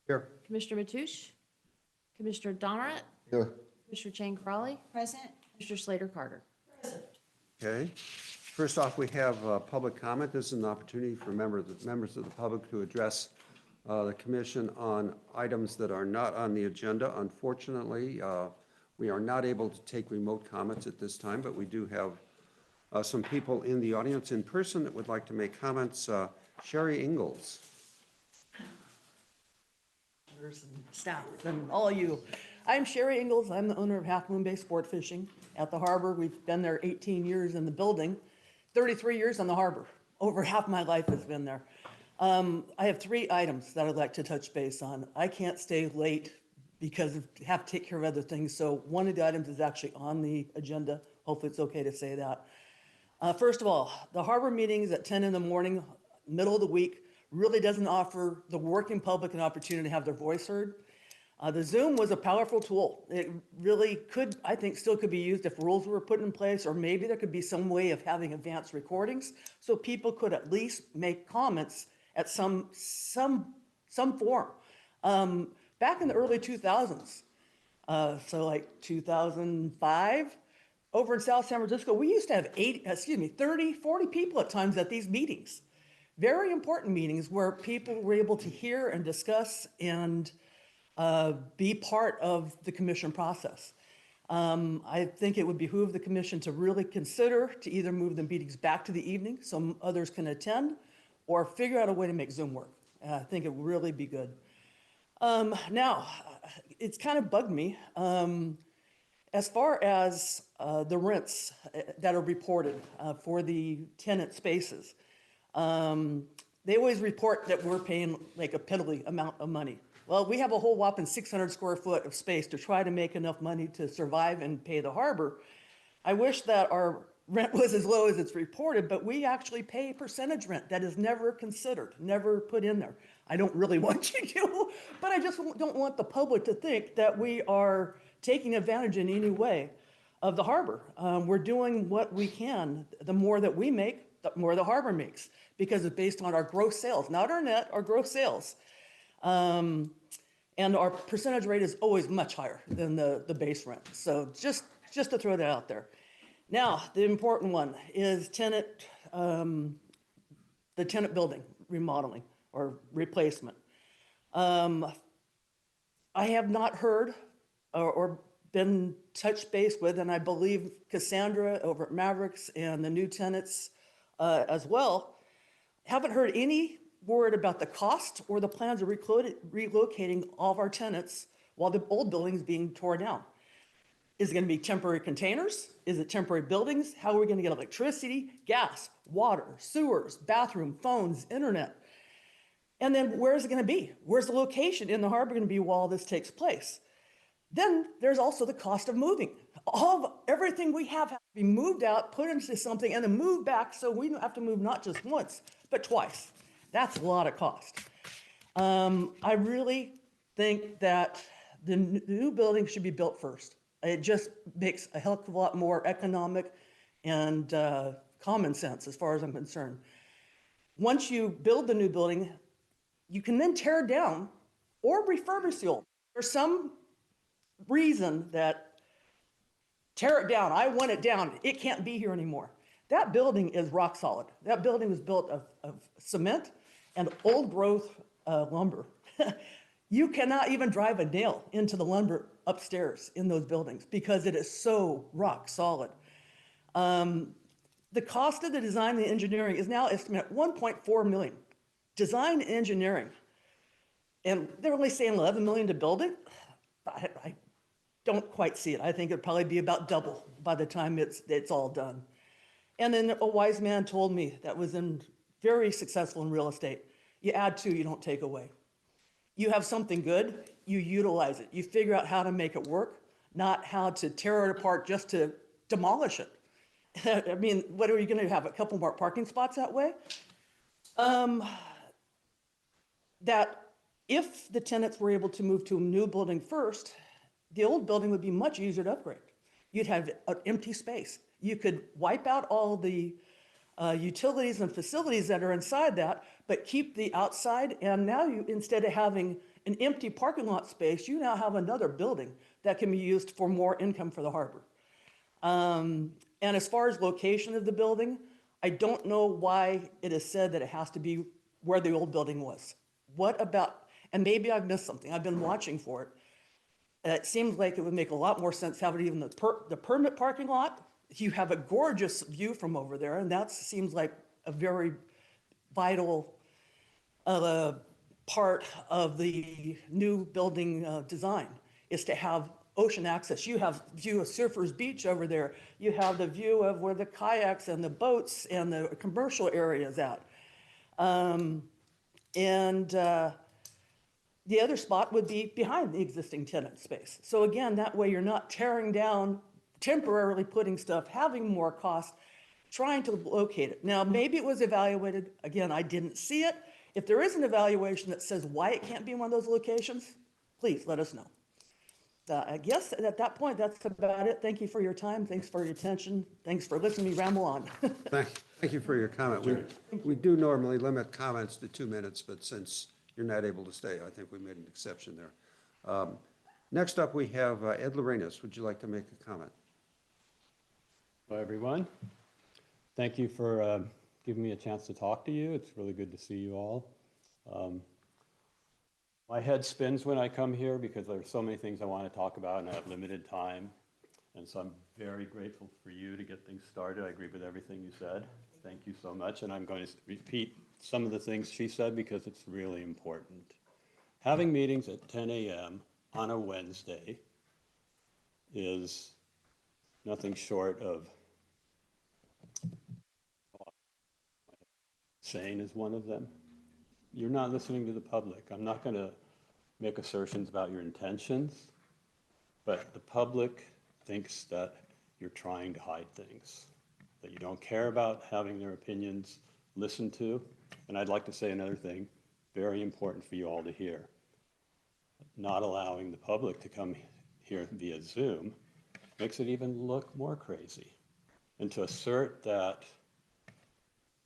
Here. Commissioner Matoush, Commissioner Donnerat, Here. Commissioner Chang Crawley, Present. Commissioner Slater Carter. Okay. First off, we have public comment. This is an opportunity for members of the public to address the commission on items that are not on the agenda. Unfortunately, we are not able to take remote comments at this time, but we do have some people in the audience in person that would like to make comments. Sherry Ingalls. And staff and all of you. I'm Sherry Ingalls. I'm the owner of Half Moon Bay Sport Fishing at the harbor. We've been there 18 years in the building, 33 years on the harbor. Over half my life has been there. I have 3 items that I'd like to touch base on. I can't stay late because I have to take care of other things. So one of the items is actually on the agenda. Hopefully it's okay to say that. First of all, the harbor meetings at 10 in the morning, middle of the week, really doesn't offer the working public an opportunity to have their voice heard. The Zoom was a powerful tool. It really could, I think, still could be used if rules were put in place, or maybe there could be some way of having advanced recordings so people could at least make comments at some form. Back in the early 2000s, so like 2005, over in South San Francisco, we used to have 30, 40 people at times at these meetings. Very important meetings where people were able to hear and discuss and be part of the commission process. I think it would behoove the commission to really consider to either move the meetings back to the evening so others can attend, or figure out a way to make Zoom work. I think it would really be good. Now, it's kind of bugged me. As far as the rents that are reported for the tenant spaces, they always report that we're paying like a piddly amount of money. Well, we have a whole whopping 600 square foot of space to try to make enough money to survive and pay the harbor. I wish that our rent was as low as it's reported, but we actually pay percentage rent that is never considered, never put in there. I don't really want you to, but I just don't want the public to think that we are taking advantage in any way of the harbor. We're doing what we can. The more that we make, the more the harbor makes, because it's based on our gross sales, not our net, our gross sales. And our percentage rate is always much higher than the base rent. So just to throw that out there. Now, the important one is the tenant building remodeling or replacement. I have not heard or been touched base with, and I believe Cassandra over at Mavericks and the new tenants as well, haven't heard any word about the cost or the plans of relocating all of our tenants while the old building is being torn down. Is it going to be temporary containers? Is it temporary buildings? How are we going to get electricity, gas, water, sewers, bathroom, phones, internet? And then where is it going to be? Where's the location in the harbor going to be while this takes place? Then there's also the cost of moving. Everything we have to be moved out, put into something, and then moved back, so we don't have to move not just once, but twice. That's a lot of cost. I really think that the new building should be built first. It just makes a hell of a lot more economic and common sense as far as I'm concerned. Once you build the new building, you can then tear it down or refurbish the old. There's some reason that tear it down, I want it down, it can't be here anymore. That building is rock solid. That building was built of cement and old growth lumber. You cannot even drive a nail into the lumber upstairs in those buildings because it is so rock solid. The cost of the design and the engineering is now estimated at $1.4 million. Design and engineering. And they're only saying $11 million to build it. I don't quite see it. I think it'd probably be about double by the time it's all done. And then a wise man told me that was very successful in real estate. You add to, you don't take away. You have something good, you utilize it. You figure out how to make it work, not how to tear it apart just to demolish it. I mean, what are you going to have? A couple more parking spots that way? That if the tenants were able to move to a new building first, the old building would be much easier to upgrade. You'd have an empty space. You could wipe out all the utilities and facilities that are inside that, but keep the outside. And now you, instead of having an empty parking lot space, you now have another building that can be used for more income for the harbor. And as far as location of the building, I don't know why it is said that it has to be where the old building was. What about, and maybe I've missed something, I've been watching for it. It seems like it would make a lot more sense to have it even the permit parking lot. You have a gorgeous view from over there, and that seems like a very vital part of the new building design, is to have ocean access. You have view of Surfers Beach over there. You have the view of where the kayaks and the boats and the commercial area is at. The other spot would be behind the existing tenant space. So again, that way you're not tearing down, temporarily putting stuff, having more cost, trying to locate it. Now, maybe it was evaluated. Again, I didn't see it. If there is an evaluation that says why it can't be in one of those locations, please let us know. I guess at that point, that's about it. Thank you for your time. Thanks for your attention. Thanks for listening to me ramble on. Thank you for your comment. We do normally limit comments to 2 minutes, but since you're not able to stay, I think we made an exception there. Next up, we have Ed Lorenas. Would you like to make a comment? Hello, everyone. Thank you for giving me a chance to talk to you. It's really good to see you all. My head spins when I come here because there's so many things I want to talk about and I have limited time. And so I'm very grateful for you to get things started. I agree with everything you said. Thank you so much. And I'm going to repeat some of the things she said because it's really important. Having meetings at 10 a.m. on a Wednesday is nothing short of sane is one of them. You're not listening to the public. I'm not going to make assertions about your intentions, but the public thinks that you're trying to hide things, that you don't care about having their opinions listened to. And I'd like to say another thing, very important for you all to hear. Not allowing the public to come here via Zoom makes it even look more crazy. And to assert that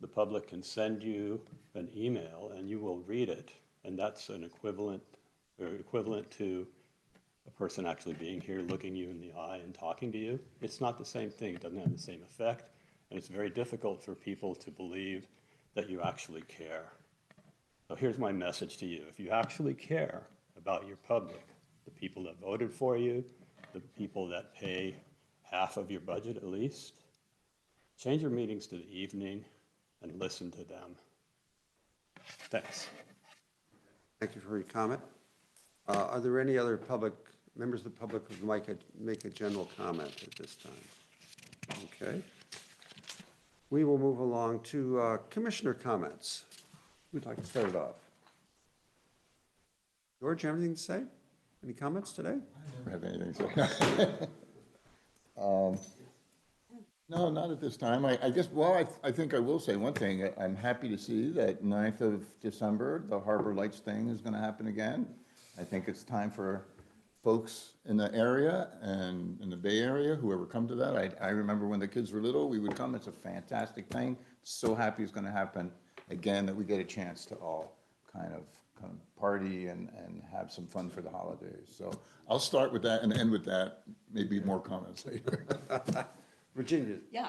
the public can send you an email and you will read it, and that's an equivalent to a person actually being here, looking you in the eye and talking to you. It's not the same thing. It doesn't have the same effect. And it's very difficult for people to believe that you actually care. So here's my message to you. If you actually care about your public, the people that voted for you, the people that pay half of your budget at least, change your meetings to the evening and listen to them. Thanks. Thank you for your comment. Are there any other members of the public who might make a general comment at this time? Okay. We will move along to commissioner comments. Who'd like to start it off? George, you have anything to say? Any comments today? I don't have anything to say. No, not at this time. I guess, well, I think I will say one thing. I'm happy to see that 9th of December, the Harbor Lights thing is going to happen again. I think it's time for folks in the area and in the Bay Area, whoever come to that. I remember when the kids were little, we would come. It's a fantastic thing. So happy it's going to happen again, that we get a chance to all kind of party and have some fun for the holidays. So I'll start with that and end with that. Maybe more comments later. Virginia, Yeah,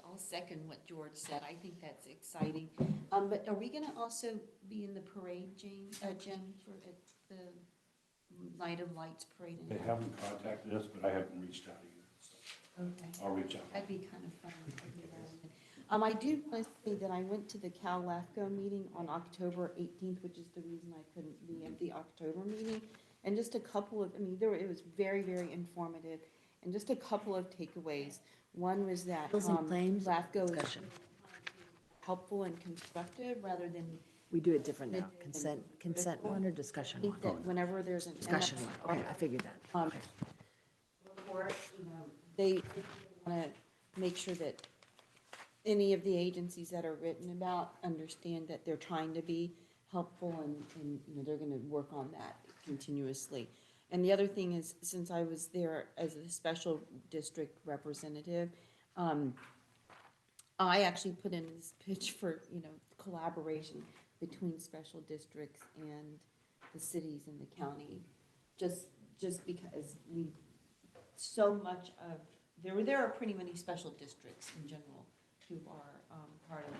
I'll second what George said. I think that's exciting. But are we gonna also be in the parade, Jim, for the Night of Lights parade? They haven't contacted us, but I haven't reached out either, so Okay, I'll reach out. that'd be kind of fun. I do want to say that I went to the Cal LAFCO meeting on October 18th, which is the reason I couldn't be at the October meeting. And just a couple of, it was very, very informative, and just a couple of takeaways. One was that Bills and claims, LAFCO is discussion. helpful and constructive rather than, We do it different now. Consent one or I discussion think one? that whenever there's an. Discussion one, okay, I figured that. Okay. Report, they want to make sure that any of the agencies that are written about understand that they're trying to be helpful and they're going to work on that continuously. And the other thing is, since I was there as a special district representative, I actually put in this pitch for, collaboration between special districts and the cities in the county, just because so much of, there are pretty many special districts in general who are part of,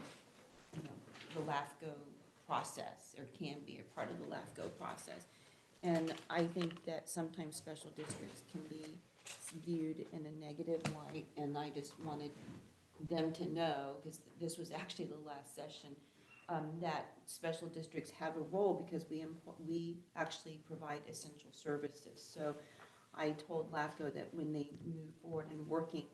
the LAFCO process, or can be a part of the LAFCO process. And I think that sometimes special districts can be viewed in a negative light, and I just wanted them to know, because this was actually the last session, that special districts have a role because we actually provide essential services. So I told LAFCO that when they move forward and working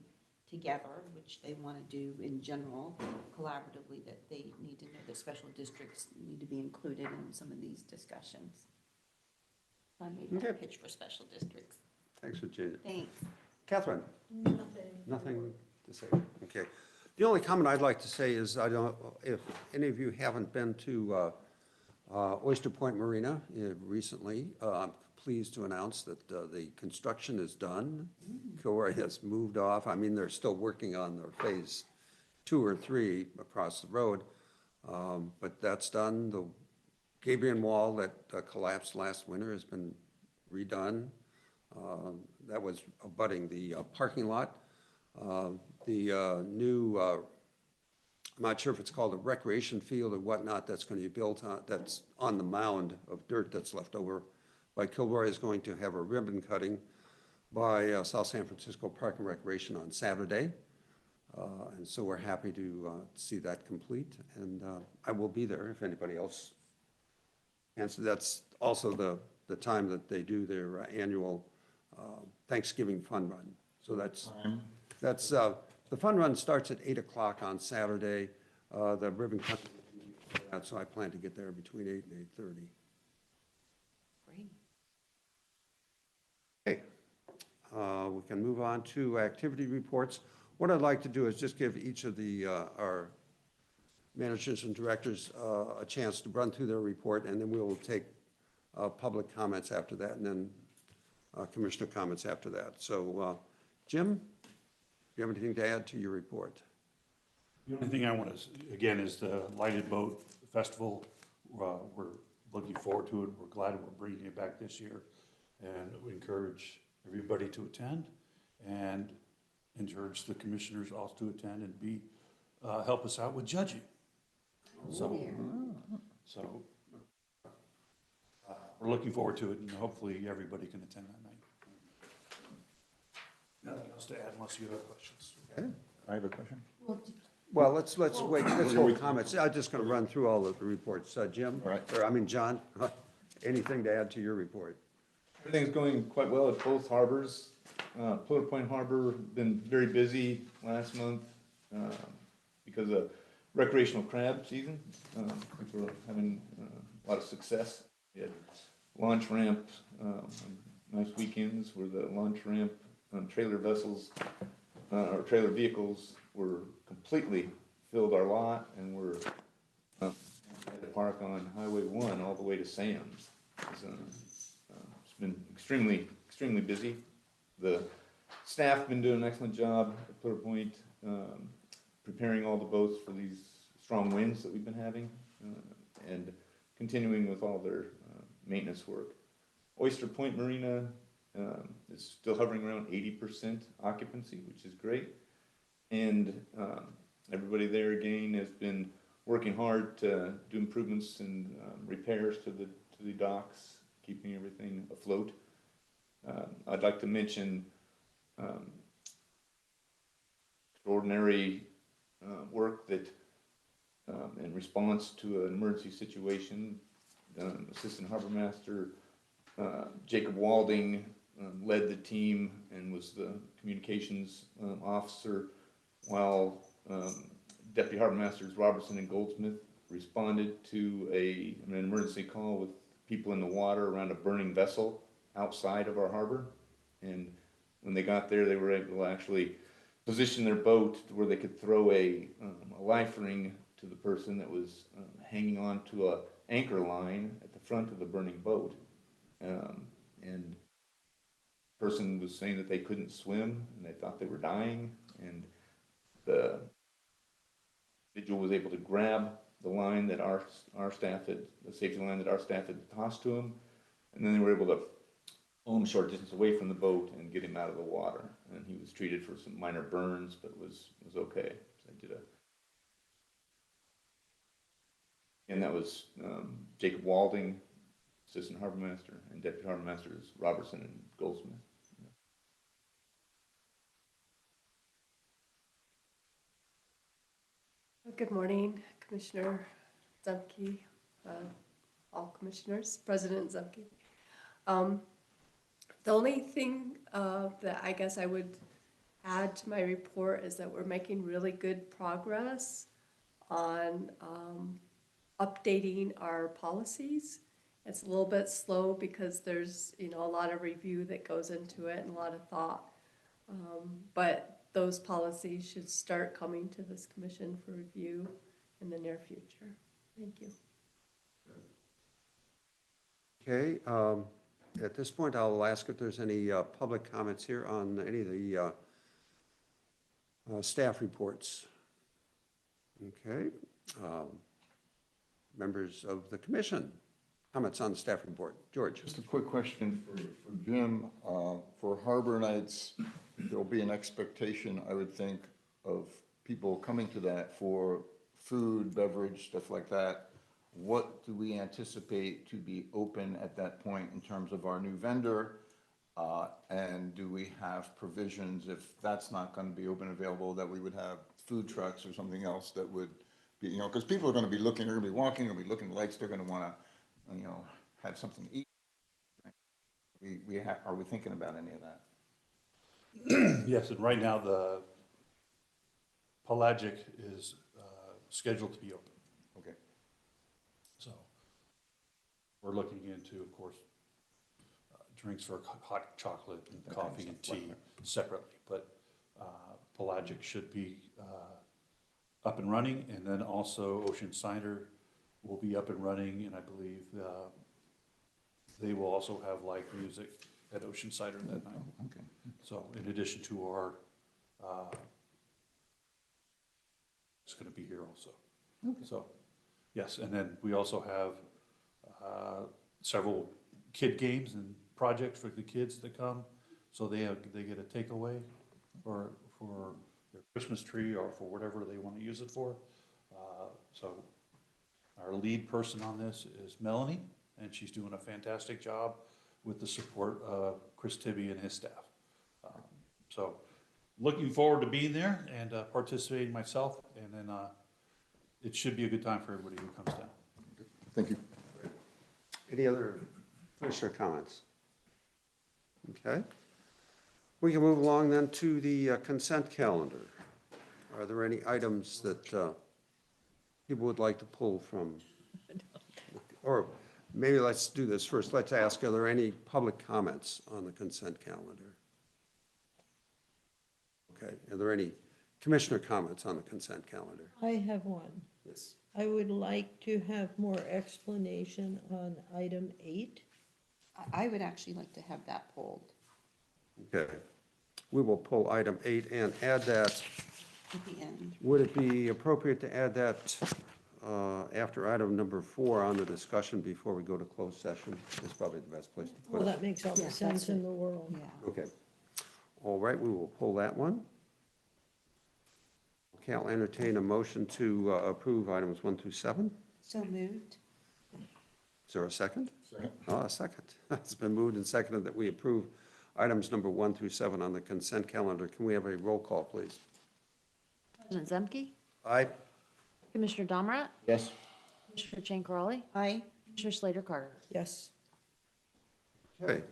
together, which they want to do in general, collaboratively, that they need to know that special districts need to be included in some of these discussions. I made that Okay. pitch for special districts. Thanks, Virginia. Thanks. Catherine? Nothing to say? Okay. The only comment I'd like to say is, I don't, if any of you haven't been to Oyster Point Marina recently, I'm pleased to announce that the construction is done. Kilroy has moved off. I mean, they're still working on their phase 2 or 3 across the road, but that's done. The Gabriel Wall that collapsed last winter has been redone. That was abutting the parking lot. The new, I'm not sure if it's called a recreation field or whatnot, that's going to be built on, that's on the mound of dirt that's left over by Kilroy, is going to have a ribbon cutting by South San Francisco Park and Recreation on Saturday. And so we're happy to see that complete, and I will be there if anybody else. And so that's also the time that they do their annual Thanksgiving fun run. So that's the fun run starts at 8 o'clock on Saturday. The ribbon cutting, so I plan to get there between 8 and 8:30. Great. Okay, we can move on to activity reports. What I'd like to do is just give each of our managers and directors a chance to run through their report, and then we will take public comments after that, and then commissioner comments after that. So, Jim, do you have anything to add to your report? The only thing I want to, again, is the Lighted Boat Festival. We're looking forward to it. We're glad we're bringing it back this year. And we encourage everybody to attend, and encourage the commissioners also to attend and help us out with judging. So we're looking forward to it, and hopefully everybody can attend that night. Nothing else to add unless you have questions. Okay. I have a question. Well, let's wait, let's hold comments. I'm just going to run through all of the reports. Jim? All right. Or, I mean, John, anything to add to your report? Everything's going quite well at both harbors. Pillar Point Harbor, been very busy last month because of recreational crab season. I think we're having a lot of success. We had launch ramp, nice weekends where the launch ramp trailer vessels, or trailer vehicles were completely filled our lot, and we're at the park on Highway 1 all the way to Sam's. It's been extremely busy. The staff been doing an excellent job at Pillar Point, preparing all the boats for these strong winds that we've been having, and continuing with all their maintenance work. Oyster Point Marina is still hovering around 80% occupancy, which is great. And everybody there again has been working hard to do improvements and repairs to the docks, keeping everything afloat. I'd like to mention extraordinary work that in response to an emergency situation, Assistant Harbor Master Jacob Walding led the team and was the communications officer, while Deputy Harbor Masters Robertson and Goldsmith responded to an emergency call with people in the water around a burning vessel outside of our harbor. And when they got there, they were able to actually position their boat to where they could throw a life ring to the person that was hanging on to a anchor line at the front of the burning boat. And the person was saying that they couldn't swim and they thought they were dying, and the individual was able to grab the line that our staff had, the safety line that our staff had tossed to him, And then they were able to pull him a short distance away from the boat and get him out of the water. And he was treated for some minor burns, but was okay. So I did and that was Jacob Walding, Assistant Harbor Master, and Deputy Harbor Masters Robertson and Goldsmith. Good morning, Commissioner Zupke, all commissioners, President Zupke. The only thing that I guess I would add to my report is that we're making really good progress on updating our policies. It's a little bit slow because there's, a lot of review that goes into it and a lot of thought. But those policies should start coming to this commission for review in the near future. Thank you. Okay, at this point, I'll ask if there's any public comments here on any of the staff reports. Okay, members of the commission, comments on the staff report. George. Just a quick question for Jim. For Harbor Nights, there'll be an expectation, I would think, of people coming to that for food, beverage, stuff like that. What do we anticipate to be open at that point in terms of our new vendor? And do we have provisions, if that's not going to be open and available, that we would have food trucks or something else that would be, because people are going to be looking, they're going to be walking, they're going to be looking at the lights, they're going to want to, have something to eat. Are we thinking about any of that? Yes, and right now, the Pelagic is scheduled to be open. Okay. So we're looking into, of course, drinks for hot chocolate and Okay, coffee and stuff like tea separately, but Pelagic should be up and running, and then also Ocean Cider will be up and running, and I believe they will also have live music at Ocean Cider that night. Okay. So in addition to our, it's gonna be here also. Okay. So, yes, and then we also have several kid games and projects for the kids that come. So they get a takeaway for their Christmas tree or for whatever they want to use it for. So our lead person on this is Melanie, and she's doing a fantastic job with the support of Chris Tibby and his staff. So looking forward to being there and participating myself, and then it should be a good time for everybody who comes down. Thank you. Any other commissioner comments? Okay. We can move along then to the consent calendar. Are there any items that people would like to pull from? Or maybe let's do this first. Let's ask, are there any public comments on the consent calendar? Okay. Are there any commissioner comments on the consent calendar? I have one. Yes. I would like to have more explanation on item 8. I would actually like to have that pulled Okay. We will pull item 8 and add that. at the end. Would it be appropriate to add that after item number 4 on the discussion before we go to closed session? Is probably the best place to put Well, it. that makes all Yeah, the that's sense it. in the world. Yeah. Okay. All right, we will pull that one. Okay, I'll entertain a motion to approve items 1 through 7. So moved. Is there a second? Second. A second. It's been moved and seconded that we approve items number 1 through 7 on the consent calendar. Can we have a roll call, please? President Zemke, Aye. Commissioner Domrat, Yes. Commissioner Jane Crowley, Aye. Commissioner Slater Carter. Yes. Okay.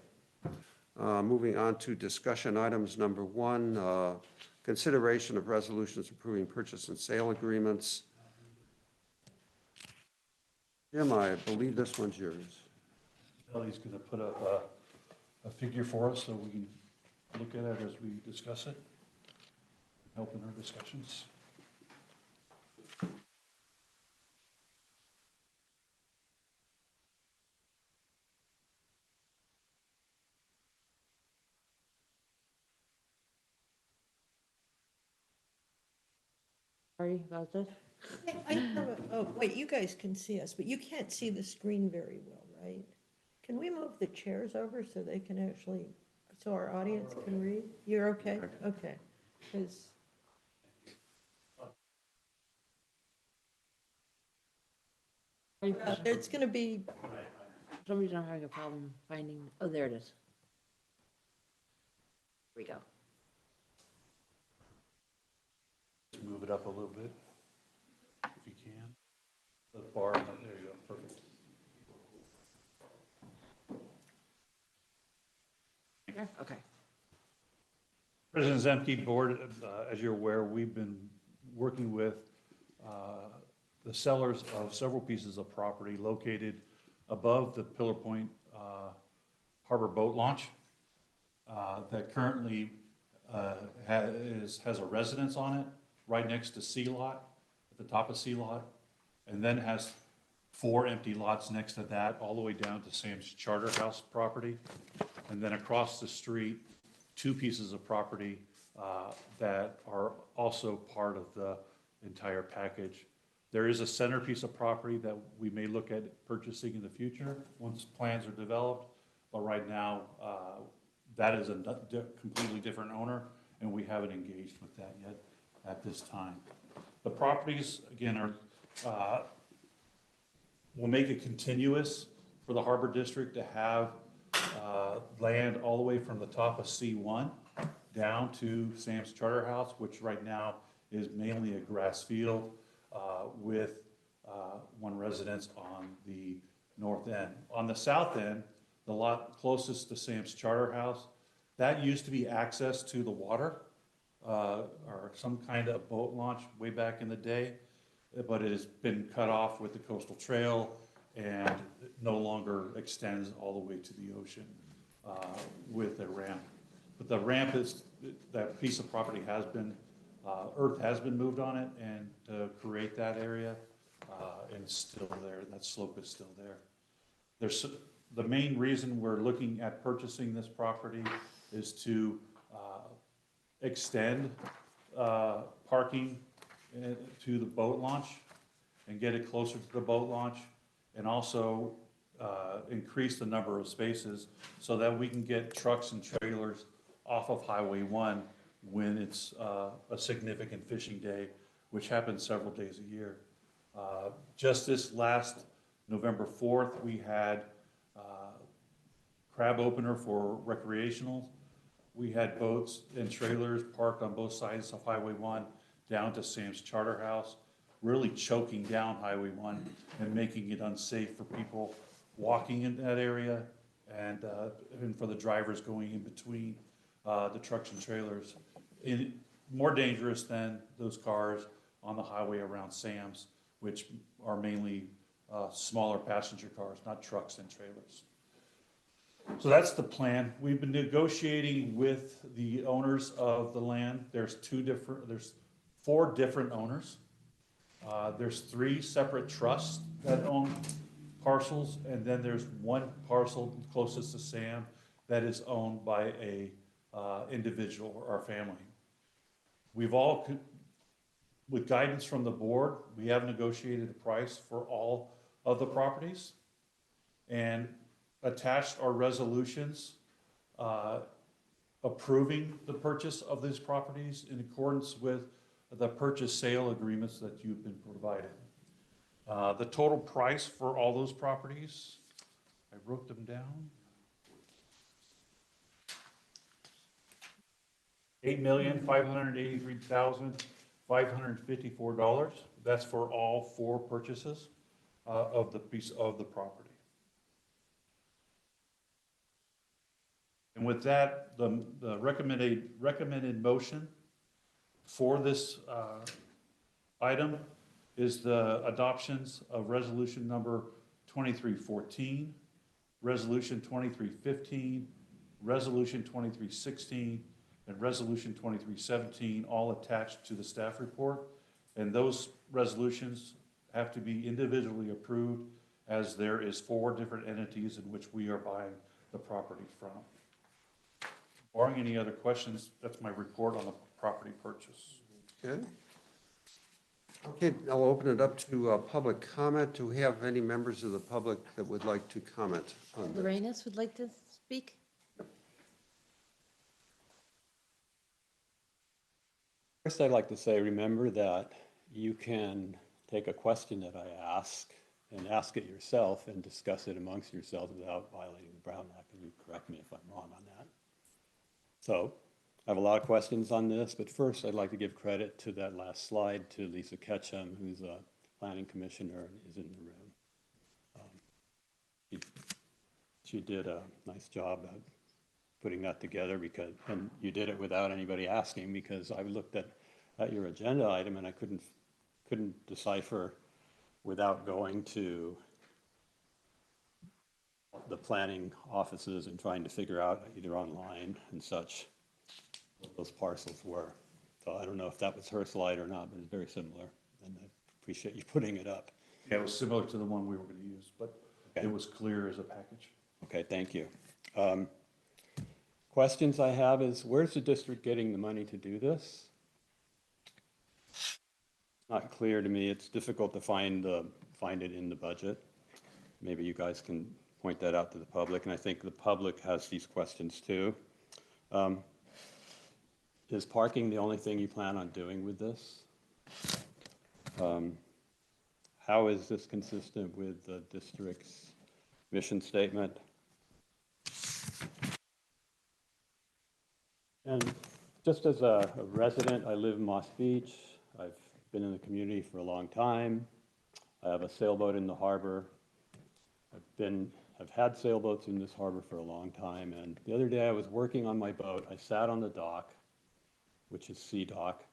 Moving on to discussion items number 1, consideration of resolutions approving purchase and sale agreements. Jim, I believe this one's yours. Ellie's gonna put up a figure for us so we can look at it as we discuss it, help in our discussions. Sorry about this. I have oh, wait, you guys can see us, but you can't see the screen very well, right? Can we move the chairs over so they can actually, so our audience can read? You're okay? Okay. Because it's going to be, For some reason I'm having a problem finding, oh, there it is. Here we go. Just move it up a little bit, if you can. The bar, there you go, perfect. Okay. President Zemke, Board, as you're aware, we've been working with the sellers of several pieces of property located above the Pillar Point Harbor Boat Launch that currently has a residence on it, right next to C Lot, at the top of C Lot, and then has 4 empty lots next to that, all the way down to Sam's Charter House property. And then across the street, 2 pieces of property that are also part of the entire package. There is a centerpiece of property that we may look at purchasing in the future once plans are developed. But right now, that is a completely different owner, and we haven't engaged with that yet at this time. The properties, again, are, will make it continuous for the Harbor District to have land all the way from the top of C1 down to Sam's Charter House, which right now is mainly a grass field with 1 residence on the north end. On the south end, the lot closest to Sam's Charter House, that used to be access to the water or some kind of boat launch way back in the day, but it has been cut off with the coastal trail and no longer extends all the way to the ocean with a ramp. But the ramp is, that piece of property has been, earth has been moved on it and to create that area, and it's still there, that slope is still there. There's, the main reason we're looking at purchasing this property is to extend parking to the boat launch and get it closer to the boat launch, and also increase the number of spaces so that we can get trucks and trailers off of Highway 1 when it's a significant fishing day, which happens several days a year. Just this last November 4th, we had crab opener for recreational. We had boats and trailers parked on both sides of Highway 1 down to Sam's Charter House, really choking down Highway 1 and making it unsafe for people walking in that area and for the drivers going in between the trucks and trailers. More dangerous than those cars on the highway around Sam's, which are mainly smaller passenger cars, not trucks and trailers. So that's the plan. We've been negotiating with the owners of the land. There's 4 different owners. There's 3 separate trusts that own parcels, and then there's 1 parcel closest to Sam that is owned by a individual or family. We've all, with guidance from the board, we have negotiated a price for all of the properties and attached our resolutions approving the purchase of these properties in accordance with the purchase sale agreements that you've been provided. The total price for all those properties, I wrote them down. $8,583,554. That's for all 4 purchases of the piece of the property. And with that, the recommended motion for this item is the adoptions of resolution number 2314, resolution 2315, resolution 2316, and resolution 2317, all attached to the staff report. And those resolutions have to be individually approved, as there is 4 different entities in which we are buying the property from. Barring any other questions, that's my report on the property purchase. Okay. Okay, I'll open it up to public comment. Do we have any members of the public that would like to comment on this? Lorenas would like to speak? First, I'd like to say, remember that you can take a question that I ask and ask it yourself and discuss it amongst yourselves without violating the Brown Act, and you correct me if I'm wrong on that. So I have a lot of questions on this, but first I'd like to give credit to that last slide to Lisa Ketchum, who's a planning commissioner and is in the room. She did a nice job at putting that together because, and you did it without anybody asking, because I looked at your agenda item and I couldn't decipher without going to the planning offices and trying to figure out either online and such what those parcels were. So I don't know if that was her slide or not, but it's very similar, and I appreciate you putting it up. Yeah, it was similar to the one we were gonna use, but it was clear as a package. Okay, thank you. Questions I have is, where's the district getting the money to do this? Not clear to me. It's difficult to find it in the budget. Maybe you guys can point that out to the public, and I think the public has these questions too. Is parking the only thing you plan on doing with this? How is this consistent with the district's mission statement? And just as a resident, I live in Moss Beach. I've been in the community for a long time. I have a sailboat in the harbor. I've had sailboats in this harbor for a long time. And the other day I was working on my boat. I sat on the dock, which is Sea Dock,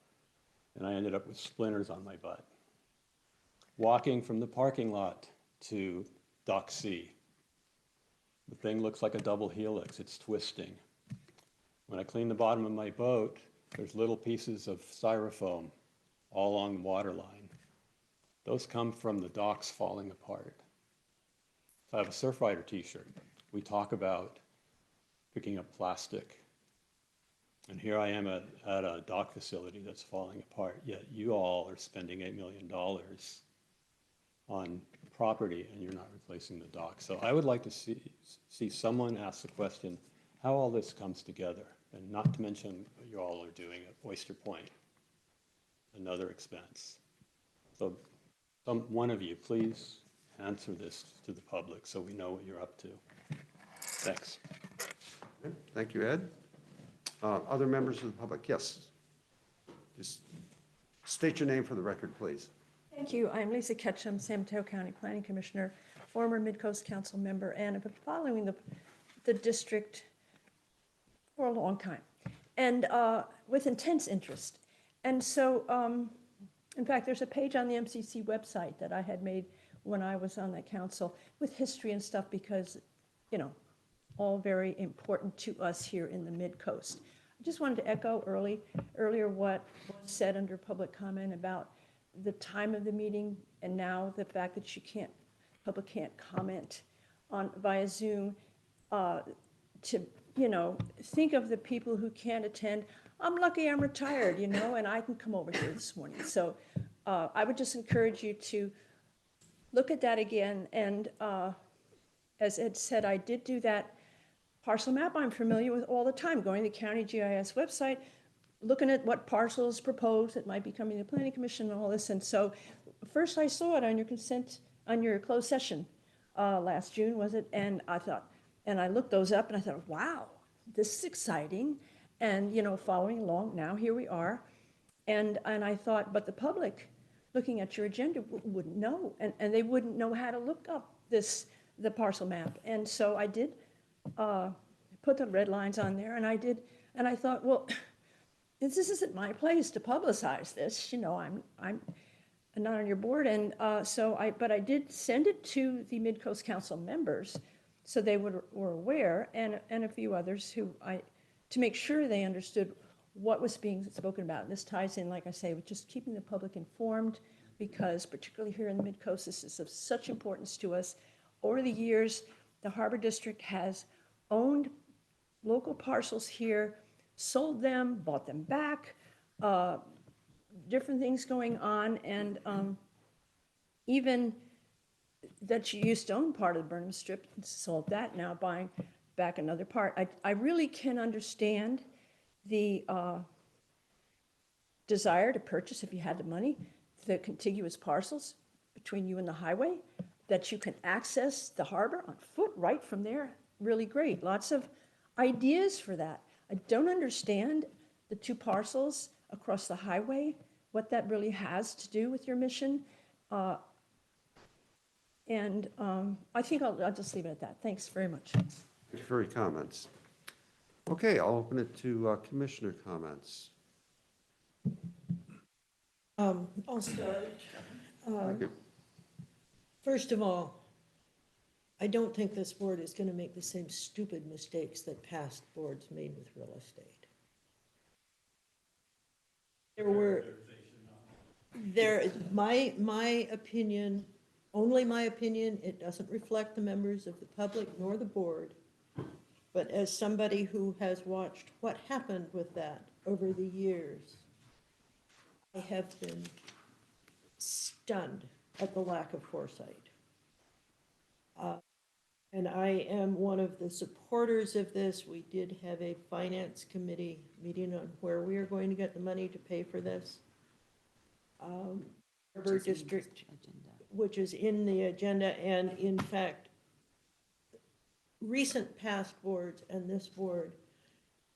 and I ended up with splinters on my butt. Walking from the parking lot to Dock C. The thing looks like a double helix. It's twisting. When I clean the bottom of my boat, there's little pieces of styrofoam all along the water line. Those come from the docks falling apart. So I have a Surfrider t-shirt. We talk about picking up plastic. And here I am at a dock facility that's falling apart, yet you all are spending $8 million on property and you're not replacing the dock. So I would like to see someone ask the question, how all this comes together, and not to mention what you all are doing at Oyster Point, another expense. So one of you, please answer this to the public so we know what you're up to. Thanks. Thank you, Ed. Other members of the public? Yes. Just state your name for the record, please. Thank you. I'm Lisa Ketchum, San Mateo County Planning Commissioner, former Mid-Coast Council member, and I've been following the district for a long time, and with intense interest. And so, in fact, there's a page on the MCC website that I had made when I was on that council with history and stuff because, you know, all very important to us here in the Mid-Coast. I just wanted to echo earlier what was said under public comment about the time of the meeting and now the fact that public can't comment via Zoom, to, you know, think of the people who can't attend. I'm lucky I'm retired, you know, and I can come over here this morning. So I would just encourage you to look at that again. And as Ed said, I did do that parcel map I'm familiar with all the time, going to the county GIS website, looking at what parcels proposed that might be coming to the planning commission and all this. And so first I saw it on your closed session last June, was it? And I thought, and I looked those up and I thought, wow, this is exciting. And, you know, following along, now here we are. And I thought, but the public looking at your agenda wouldn't know, and they wouldn't know how to look up the parcel map. And so I did put the red lines on there, and I thought, well, this isn't my place to publicize this. You know, I'm not on your board, and but I did send it to the Mid-Coast Council members, so they were aware, and a few others to make sure they understood what was being spoken about. And this ties in, like I say, with just keeping the public informed, because particularly here in the Mid-Coast, this is of such importance to us. Over the years, the Harbor District has owned local parcels here, sold them, bought them back, different things going on, and even that you used to own part of the Burnham Strip, and sold that, now buying back another part. I really can understand the desire to purchase, if you had the money, the contiguous parcels between you and the highway, that you can access the harbor on foot right from there. Really great. Lots of ideas for that. I don't understand the two parcels across the highway, what that really has to do with your mission. And I think I'll just leave it at that. Thanks very much. Thank you for your comments. Okay, I'll open it to commissioner comments. I'll start. Thank you. First of all, I don't think this board is going to make the same stupid mistakes that past boards made with real estate. My opinion, only my opinion, it doesn't reflect the members of the public nor the board. But as somebody who has watched what happened with that over the years, I have been stunned at the lack of foresight. And I am one of the supporters of this. We did have a finance committee meeting on where we are going to get the money to pay for this. Harbor District, which is in the agenda, and in fact, recent past boards and this board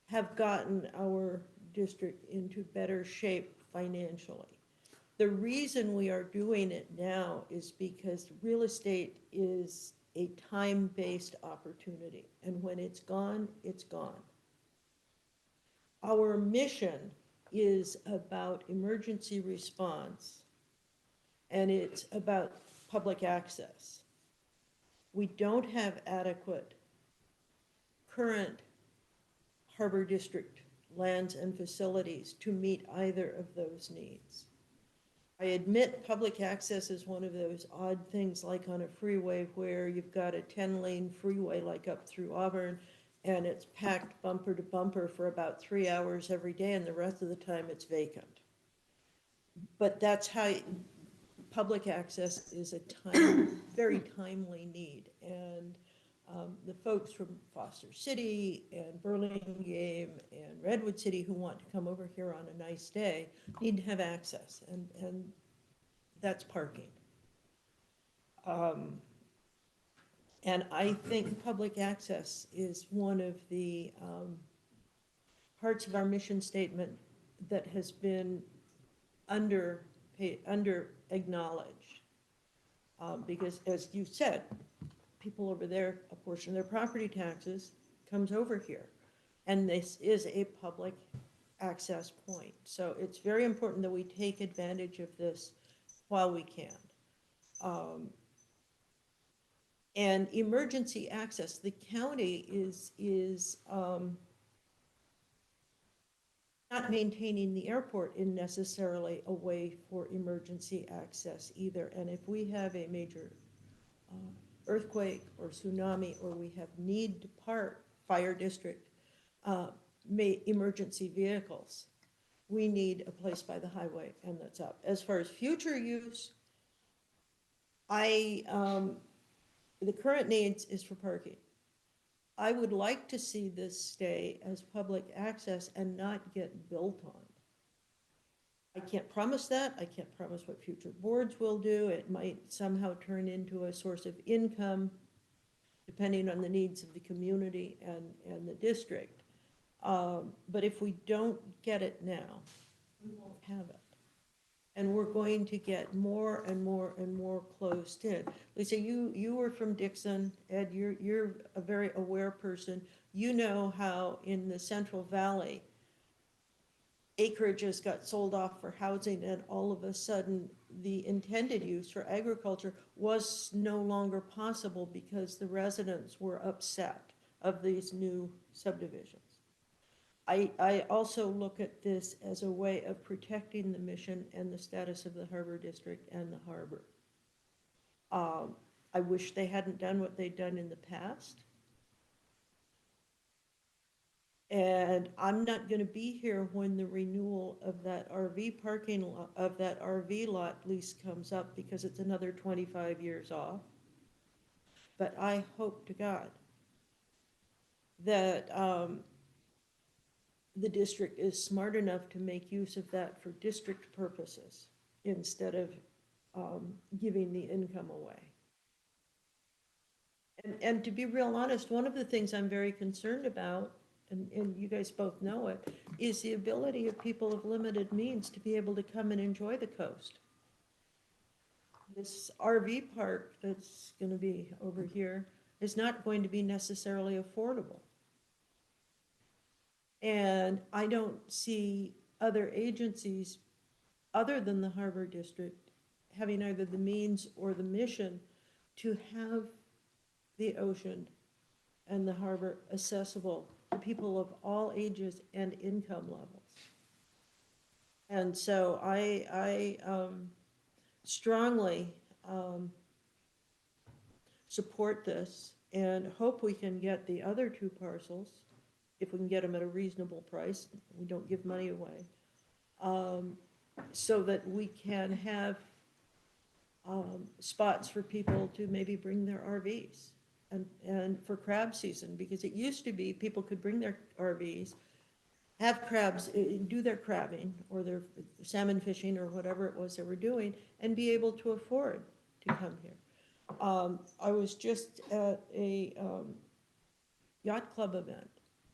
have gotten our district into better shape financially. The reason we are doing it now is because real estate is a time-based opportunity, and when it's gone, it's gone. Our mission is about emergency response, and it's about public access. We don't have adequate current Harbor District lands and facilities to meet either of those needs. I admit public access is one of those odd things, like on a freeway where you've got a 10-lane freeway like up through Auburn, and it's packed bumper to bumper for about 3 hours every day, and the rest of the time it's vacant. But that's how public access is a very timely need. And the folks from Foster City and Burlingame and Redwood City who want to come over here on a nice day need to have access, and that's parking. And I think public access is one of the parts of our mission statement that has been under acknowledged. Because as you said, people over there, a portion of their property taxes comes over here. And this is a public access point. So it's very important that we take advantage of this while we can. And emergency access, the county is not maintaining the airport in necessarily a way for emergency access either. And if we have a major earthquake or tsunami, or we have need to park fire district emergency vehicles, we need a place by the highway, and that's up. As far as future use, the current needs is for parking. I would like to see this stay as public access and not get built on. I can't promise that. I can't promise what future boards will do. It might somehow turn into a source of income, depending on the needs of the community and the district. But if we don't get it now, we won't have it. And we're going to get more and more and more closed in. Lisa, you were from Dixon. Ed, you're a very aware person. You know how in the Central Valley, acreages got sold off for housing, and all of a sudden the intended use for agriculture was no longer possible because the residents were upset of these new subdivisions. I also look at this as a way of protecting the mission and the status of the Harbor District and the harbor. I wish they hadn't done what they'd done in the past. And I'm not gonna be here when the renewal of that RV parking lot, of that RV lot lease comes up, because it's another 25 years off. But I hope to God that the district is smart enough to make use of that for district purposes instead of giving the income away. And to be real honest, one of the things I'm very concerned about, and you guys both know it, is the ability of people of limited means to be able to come and enjoy the coast. This RV park that's gonna be over here is not going to be necessarily affordable. And I don't see other agencies, other than the Harbor District, having either the means or the mission to have the ocean and the harbor accessible to people of all ages and income levels. And so I strongly support this and hope we can get the other two parcels, if we can get them at a reasonable price, we don't give money away, so that we can have spots for people to maybe bring their RVs and for crab season, because it used to be people could bring their RVs, have crabs, do their crabbing or their salmon fishing or whatever it was they were doing, and be able to afford to come here. I was just at a yacht club event,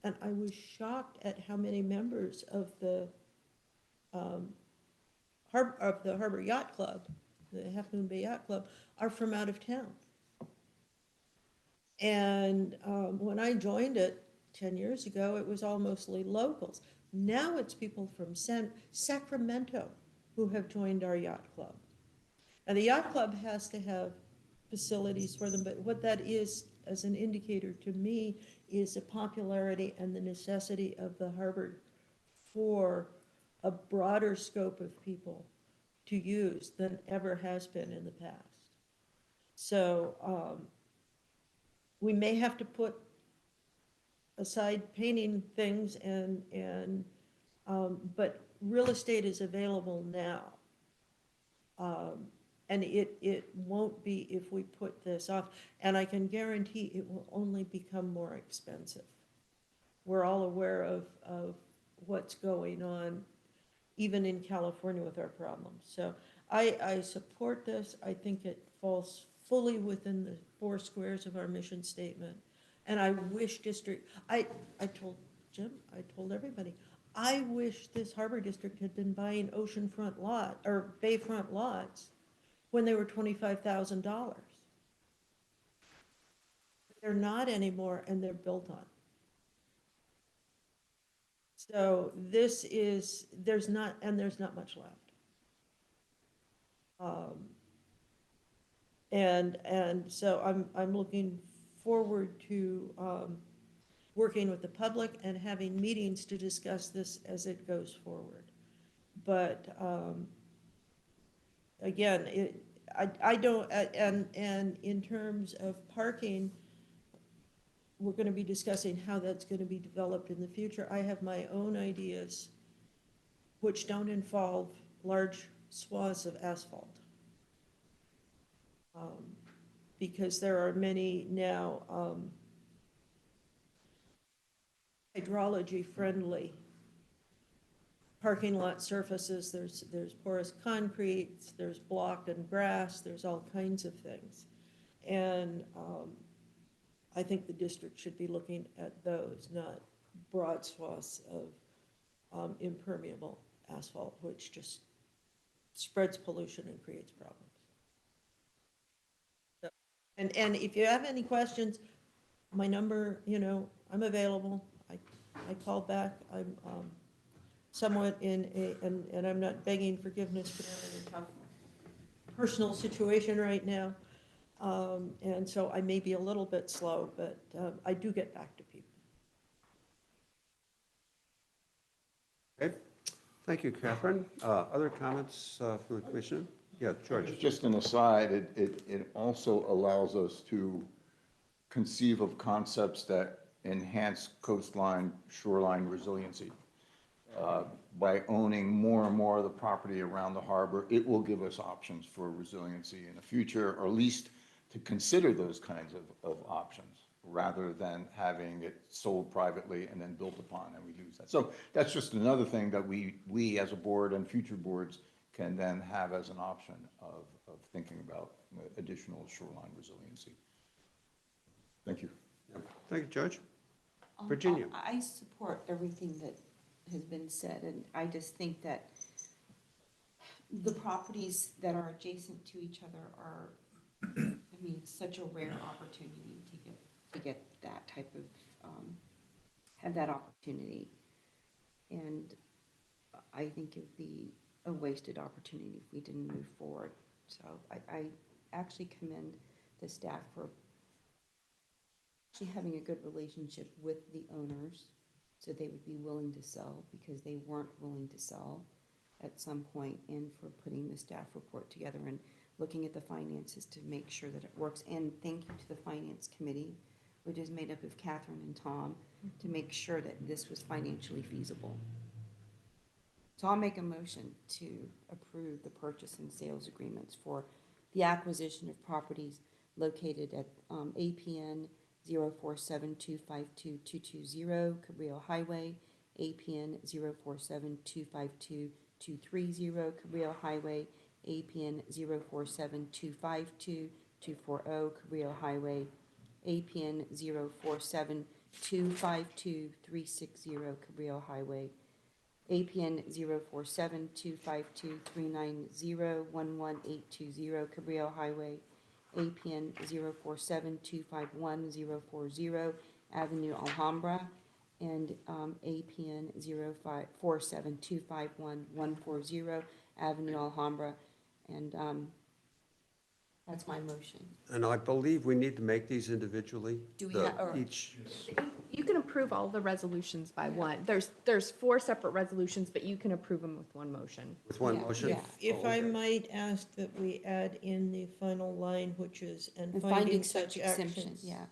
and I was shocked at how many members of the Harbor Yacht Club, the Half Moon Bay Yacht Club, are from out of town. And when I joined it 10 years ago, it was all mostly locals. Now it's people from Sacramento who have joined our yacht club. And the yacht club has to have facilities for them, but what that is, as an indicator to me, is the popularity and the necessity of the harbor for a broader scope of people to use than ever has been in the past. So we may have to put aside painting things but real estate is available now. And it won't be if we put this off, and I can guarantee it will only become more expensive. We're all aware of what's going on, even in California with our problems. So I support this. I think it falls fully within the 4 squares of our mission statement. And I wish I told Jim, I told everybody, I wish this harbor district had been buying oceanfront lot or bayfront lots when they were $25,000. They're not anymore, and they're built on. So there's not much left. And so I'm looking forward to working with the public and having meetings to discuss this as it goes forward. But again, I don't, and in terms of parking, we're going to be discussing how that's going to be developed in the future. I have my own ideas, which don't involve large swaths of asphalt. Because there are many now hydrology-friendly parking lot surfaces. There's porous concrete, there's block and grass, there's all kinds of things. And I think the district should be looking at those, not broad swaths of impermeable asphalt, which just spreads pollution and creates problems. So, and if you have any questions, my number, I'm available. I call back. I'm somewhat and I'm not begging forgiveness, but I'm in a tough personal situation right now. And so I may be a little bit slow, but I do get back to people. Okay, thank you, Catherine. Other comments from the commission? Yeah, George. Just an aside, it also allows us to conceive of concepts that enhance coastline, shoreline resiliency. By owning more and more of the property around the harbor, it will give us options for resiliency in the future, or at least to consider those kinds of options, rather than having it sold privately and then built upon, and we lose that. So that's just another thing that we as a board and future boards can then have as an option of thinking about additional shoreline resiliency. Thank you. Thank you, Judge. Um, Virginia. I support everything that has been said, and I just think that the properties that are adjacent to each other are, I mean, it's such a rare opportunity to get that type of, have that opportunity. And I think it would be a wasted opportunity if we didn't move forward. So I actually commend the staff for actually having a good relationship with the owners, so they would be willing to sell, because they weren't willing to sell at some point, and for putting the staff report together and looking at the finances to make sure that it works. And thank you to the Finance Committee, which is made up of Catherine and Tom, to make sure that this was financially feasible. So I'll make a motion to approve the purchase and sales agreements for the acquisition of properties located at APN 047252220 Cabrillo Highway, APN 047252230 Cabrillo Highway, APN 047252240 Cabrillo Highway, APN 047252360 Cabrillo Highway, APN 0472523901180 Cabrillo Highway, APN 047251040 Avenue Alhambra, and APN 047251140 Avenue Alhambra, and that's my motion. And I believe we need to make these individually. Do we the- ha- or- Each, You can approve all the resolutions by one. There's 4 separate resolutions, but you can approve them with one motion. with one Yeah, motion? yeah. If Oh, I okay. might ask that we add in the final line, which is, and And finding such exemption, actions yeah.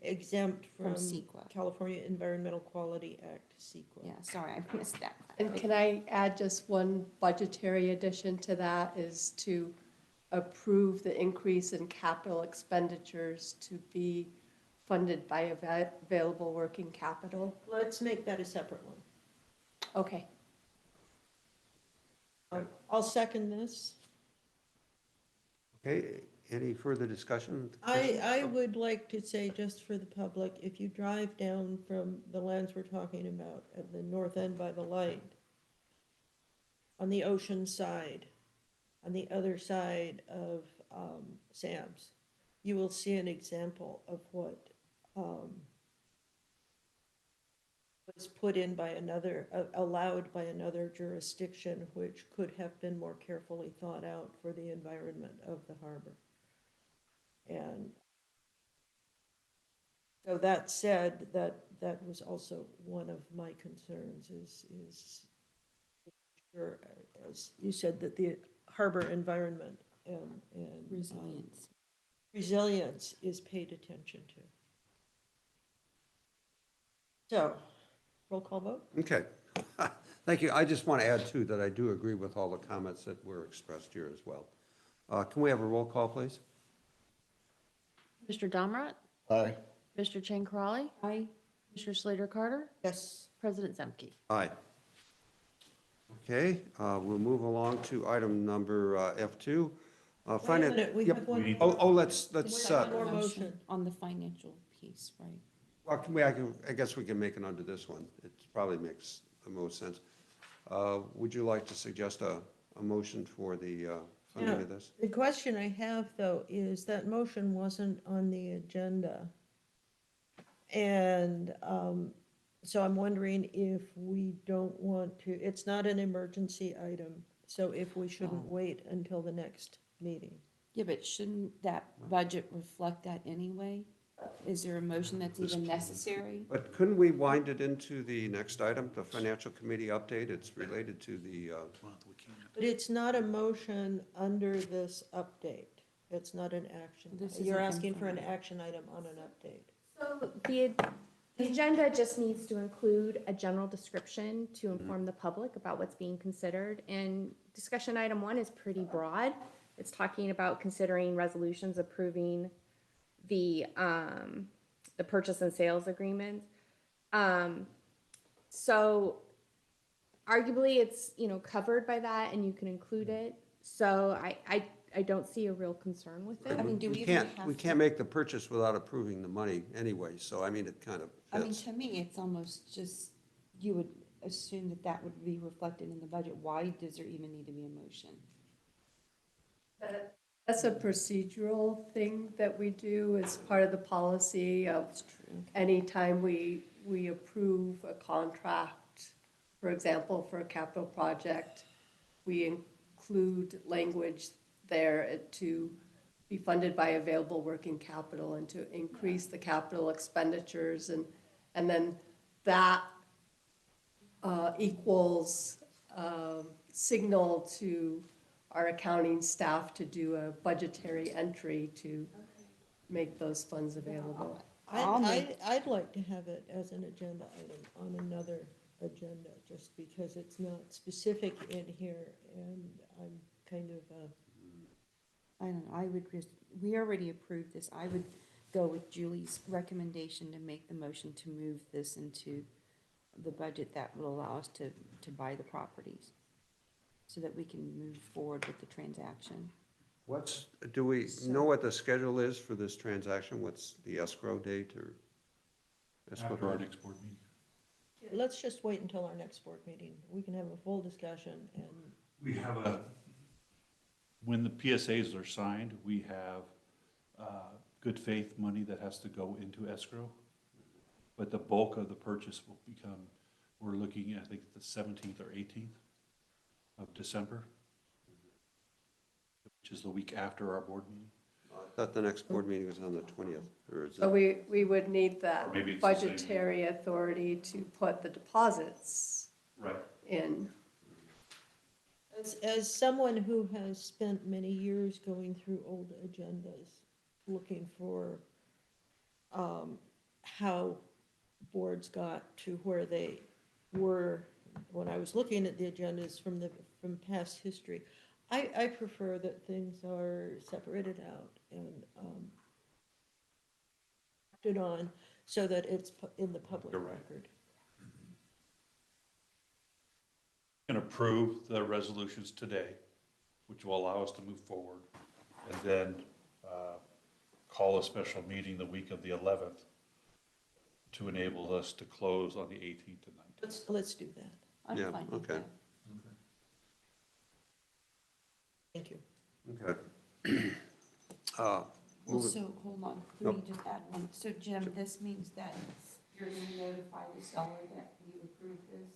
exempt From from CEQA. California Environmental Quality Act, CEQA. Yeah, sorry, I missed that. And can I add just one budgetary addition to that, is to approve the increase in capital expenditures to be funded by available working capital? Let's make that a separate one. Okay. I'll second this. Okay, any further discussion? I would like to say, just for the public, if you drive down from the lands we're talking about at the north end by the light, on the ocean side, on the other side of Sam's, you will see an example of what was put in by another, allowed by another jurisdiction, which could have been more carefully thought out for the environment of the harbor. And so that said, that was also one of my concerns is sure, as you said, that the harbor environment and Resilience. resilience is paid attention to. So, roll call vote? Okay, thank you. I just want to add too that I do agree with all the comments that were expressed here as well. Can we have a roll call, please? Mr. Domrat, Aye. Mr. Chang Crawley, Aye. Mr. Slater Carter, Yes. President Zemke. Aye. Okay, we'll move along to item number F2. Wait a Finance. minute, we Yep. have one. Let's, One more motion. On the financial piece, right? well, I guess we can make it under this one. It probably makes the most sense. Would you like to suggest a motion for the funding Yeah. of this? The question I have, though, is that motion wasn't on the agenda. And so I'm wondering if we don't want to, it's not an emergency item, so if we shouldn't wait until the next meeting. Yeah, but shouldn't that budget reflect that anyway? Is there a motion that's even necessary? But couldn't we wind it into the next item, the financial committee update? It's related to the, But it's not a motion under this update. It's not an action. This You're isn't asking for an informative. action item on an update. So The agenda just needs to include a general description to inform the public about what's being considered. And discussion item 1 is pretty broad. It's talking about considering resolutions approving the purchase and sales agreement. So arguably it's, covered by that and you can include it. So I don't see a real concern with it. I mean, do we We even can't, have we to? can't make the purchase without approving the money anyway, so I mean, it kind of I mean, fits. to me, it's almost just, you would assume that that would be reflected in the budget. Why does there even need to be a motion? That's a procedural thing that we do as part of the policy of anytime we approve a contract, for example, for a capital project, we include language there to be funded by available working capital and to increase the capital expenditures, and then that equals signal to our accounting staff to do a budgetary entry to make those funds available. I'd like to have it as an agenda item on another agenda, just because it's not specific in here, and I'm kind of, I don't know, I would just, we already approved this. I would go with Julie's recommendation to make the motion to move this into the budget that will allow us to buy the properties, so that we can move forward with the transaction. Do we know what the schedule is for this transaction? What's the escrow date or? After our next board meeting. let's just wait until our next board meeting. We can have a full discussion and. We have when the PSAs are signed, we have good faith money that has to go into escrow. But the bulk of the purchase will become, we're looking at, I think, the 17th or 18th of December, which is the week after our board meeting. I thought the next board meeting was on the 20th, or is So it? we would need that Or maybe it's the same. budgetary authority to put the deposits Right. in. As someone who has spent many years going through old agendas, looking for how boards got to where they were, when I was looking at the agendas from past history, I prefer that things are separated out and acted on so that it's in the public You're right. record. Can approve the resolutions today, which will allow us to move forward, and then call a special meeting the week of the 11th to enable us to close on the 18th and 19th. Let's do that. I'm Yeah, fine with okay. that. Thank you. Okay. Well, Move it. so, hold on, let Nope. me just add one. So Jim, this means that you're gonna notify the seller that you approve this?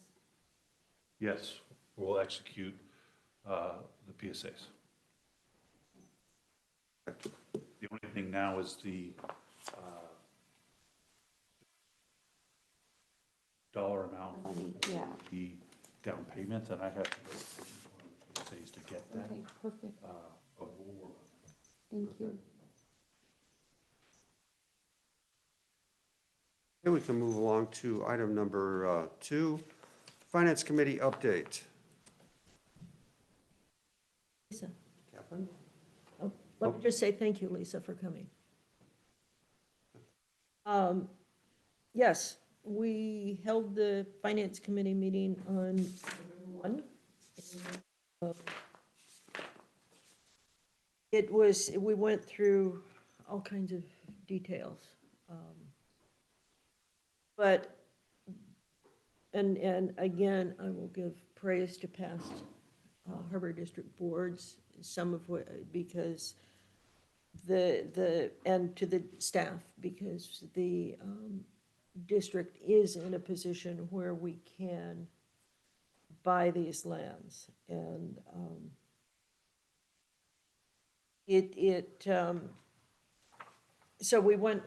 Yes, we'll execute the PSAs. The only thing now is the dollar amount, Money, yeah, the down payment, and I have to go to one of the PSAs to get that. okay, perfect, But we'll work on that. thank you. Okay, we can move along to item number 2, Finance Committee update. Lisa, Catherine? let me just say thank you, Lisa, for coming. Yes, we held the Finance Committee meeting on November 1. It was, we went through all kinds of details. But, and again, I will give praise to past Harbor District boards, some of what, because and to the staff, because the district is in a position where we can buy these lands. And so we went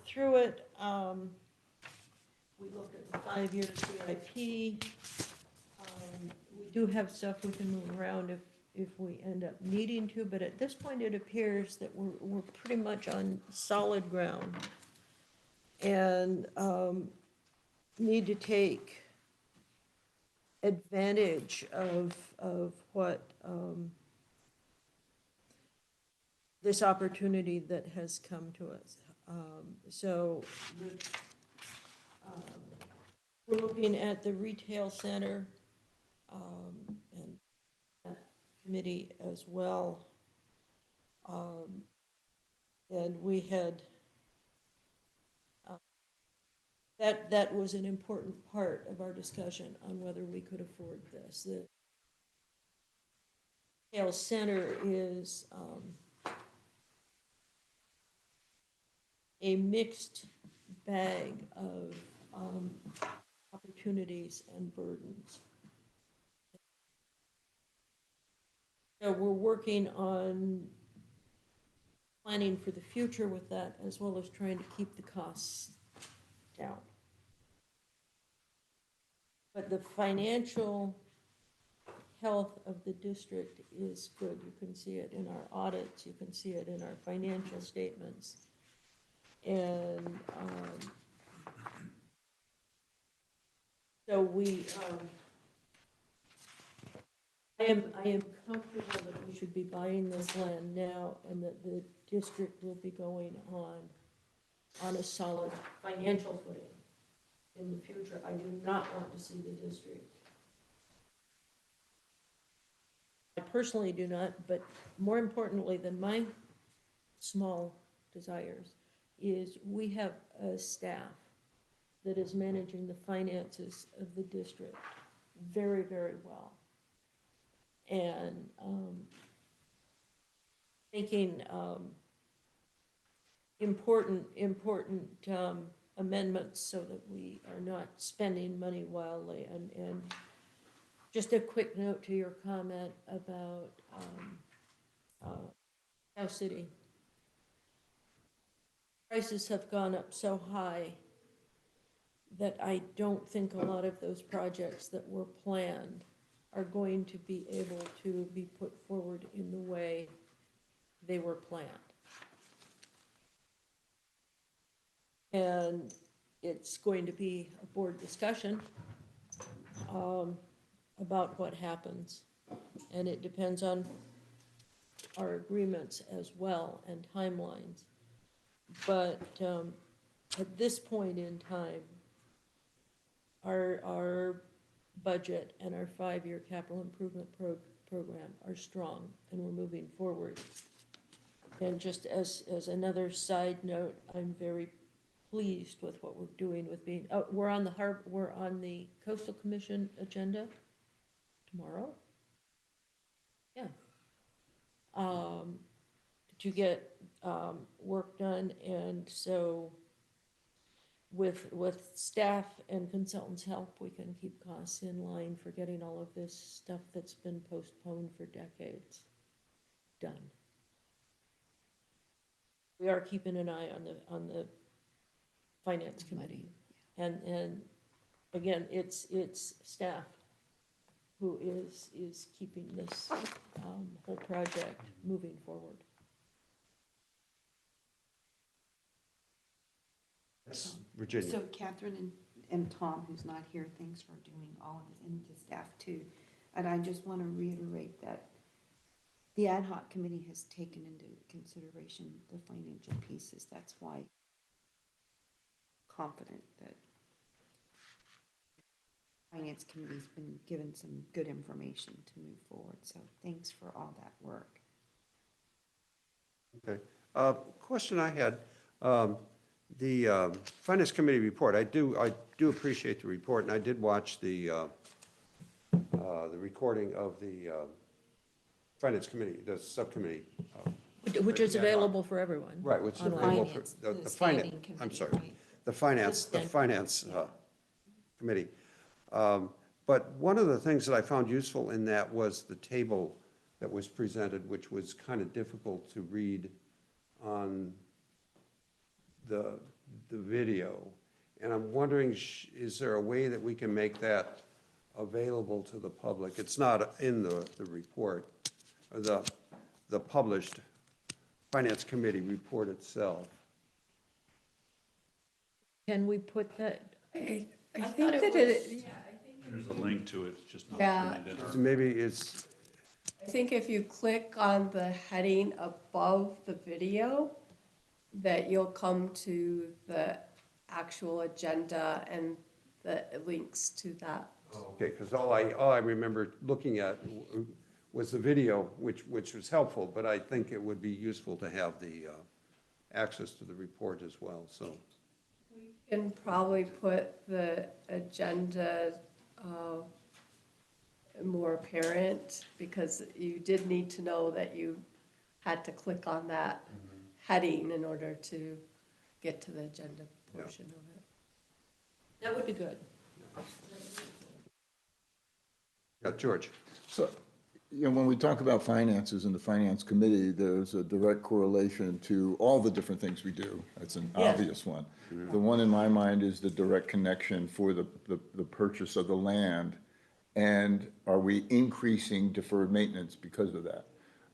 through it. We looked at the 5-year CIP. We do have stuff we can move around if we end up needing to, but at this point, it appears that we're pretty much on solid ground. And need to take advantage of what, this opportunity that has come to us. So we're looking at the retail center and that committee as well. And we had, that was an important part of our discussion on whether we could afford this. The retail center is a mixed bag of opportunities and burdens. So we're working on planning for the future with that, as well as trying to keep the costs down. But the financial health of the district is good. You can see it in our audits, you can see it in our financial statements. And so I am comfortable that we should be buying this land now and that the district will be going on a solid financial footing in the future. I do not want to see the district. I personally do not, but more importantly than my small desires is we have a staff that is managing the finances of the district very, very well. And making important amendments so that we are not spending money wildly. And just a quick note to your comment about Cow City. Prices have gone up so high that I don't think a lot of those projects that were planned are going to be able to be put forward in the way they were planned. And it's going to be a board discussion about what happens. And it depends on our agreements as well and timelines. But at this point in time, our budget and our 5-year capital improvement program are strong, and we're moving forward. And just as another side note, I'm very pleased with what we're doing with being, we're on the Coastal Commission agenda tomorrow. Yeah. To get work done, and so with staff and consultants' help, we can keep costs in line for getting all of this stuff that's been postponed for decades done. We are keeping an eye on the finance committee, and again, it's staff who is keeping this whole project moving forward. Yes, Virginia. So Catherine and Tom, who's not here, thanks for doing all of this, and to staff too. And I just want to reiterate that the ad hoc committee has taken into consideration the financial pieces. That's why confident that finance committee's been given some good information to move forward. So thanks for all that work. Okay. Question I had, the Finance Committee report, I do appreciate the report, and I did watch the recording of the Finance Committee, the subcommittee. Which is available for everyone. Right, which is online. available for the finance, standing I'm committee, sorry, right? the finance committee. But one of the things that I found useful in that was the table that was presented, which was kind of difficult to read on the video. And I'm wondering, is there a way that we can make that available to the public? It's not in the report, or the published Finance Committee report itself. Can we put that, I thought think it that was- it, There's a link to it, it's just not Yeah. printed. So maybe it's, I think if you click on the heading above the video, that you'll come to the actual agenda and the links to that. okay, because all I remember looking at was the video, which was helpful, but I think it would be useful to have the access to the report as well, so. Can probably put the agenda more apparent, because you did need to know that you had to click on that heading in order to get to the agenda portion of it. That would be good. Yeah, George? So, you know, when we talk about finances in the finance committee, there's a direct correlation to all the different things we do. That's an Yeah. obvious one. The one in my mind is the direct connection for the purchase of the land. And are we increasing deferred maintenance because of that?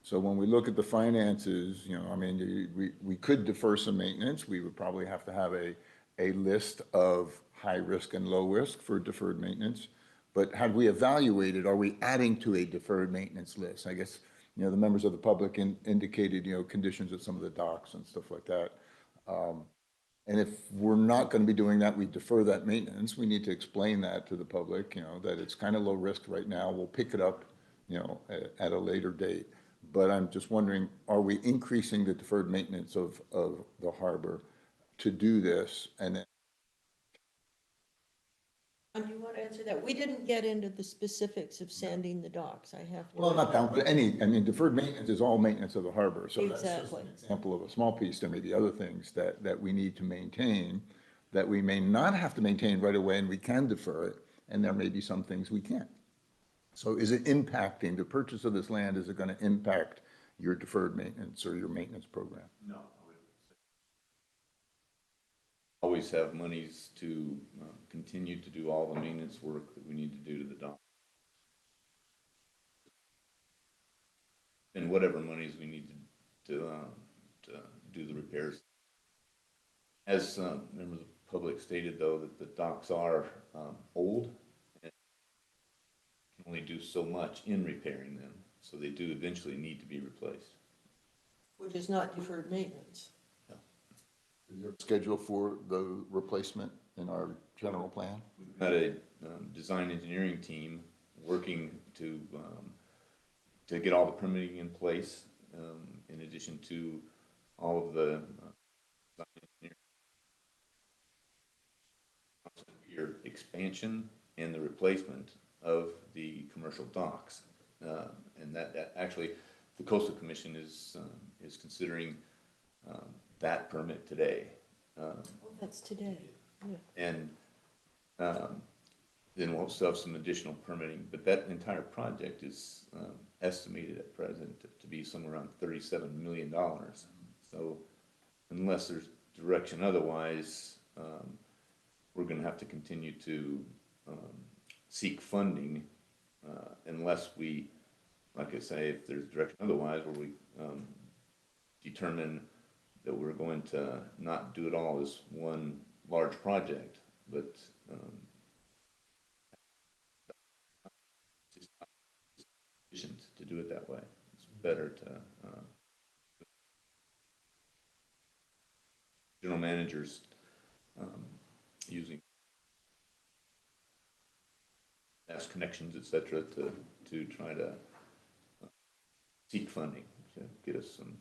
So when we look at the finances, you know, I mean, we could defer some maintenance. We would probably have to have a list of high risk and low risk for deferred maintenance. But had we evaluated, are we adding to a deferred maintenance list? I guess, you know, the members of the public indicated, you know, conditions at some of the docks and stuff like that. And if we're not going to be doing that, we defer that maintenance. We need to explain that to the public, you know, that it's kind of low risk right now. We'll pick it up, you know, at a later date. But I'm just wondering, are we increasing the deferred maintenance of the harbor to do this? And then And you want to answer that? We didn't get into the specifics of sanding the docks, I have to. well, not that, but I mean, deferred maintenance is all maintenance of the harbor. So that's just Exactly. an example of a small piece. There may be other things that we need to maintain that we may not have to maintain right away and we can defer it. And there may be some things we can't. So is it impacting, the purchase of this land, is it going to impact your deferred maintenance or your maintenance program? No, I would say. Always have monies to continue to do all the maintenance work that we need to do to the dock. And whatever monies we need to do the repairs. As members of the public stated, though, that the docks are old and can only do so much in repairing them, so they do eventually need to be replaced. Which is not deferred maintenance. Is there a schedule for the replacement in our general plan? We've got a design engineering team working to get all the permitting in place, in addition to all of the design engineering, your expansion and the replacement of the commercial docks. And that actually, the Coastal Commission is considering that permit today. Oh, that's today. Yeah. And then we'll still have some additional permitting, but that entire project is estimated at present to be somewhere around $37 million. So unless there's direction otherwise, we're going to have to continue to seek funding unless we, like I say, if there's direction otherwise, where we determine that we're going to not do it all as one large project, but just not efficient to do it that way. It's better to general managers using past connections, et cetera, to try to seek funding to get us some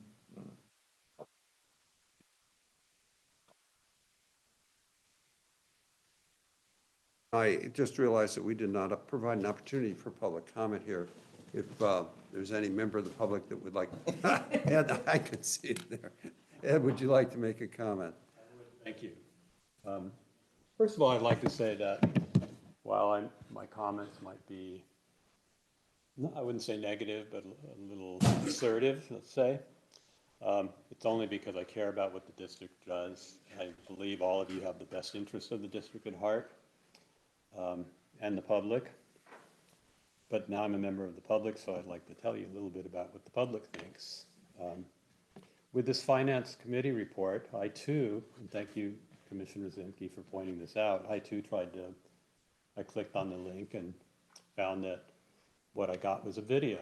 I just realized that we did not provide an opportunity for public comment here. If there's any member of the public that would like, Ed, I could see it there. Ed, would you like to make a comment? Thank you. First of all, I'd like to say that while my comments might be, I wouldn't say negative, but a little assertive, let's say, it's only because I care about what the district does. I believe all of you have the best interests of the district at heart, and the public. But now I'm a member of the public, so I'd like to tell you a little bit about what the public thinks. With this Finance Committee report, I too, and thank you, Commissioner Zemke, for pointing this out, I too tried to I clicked on the link and found that what I got was a video.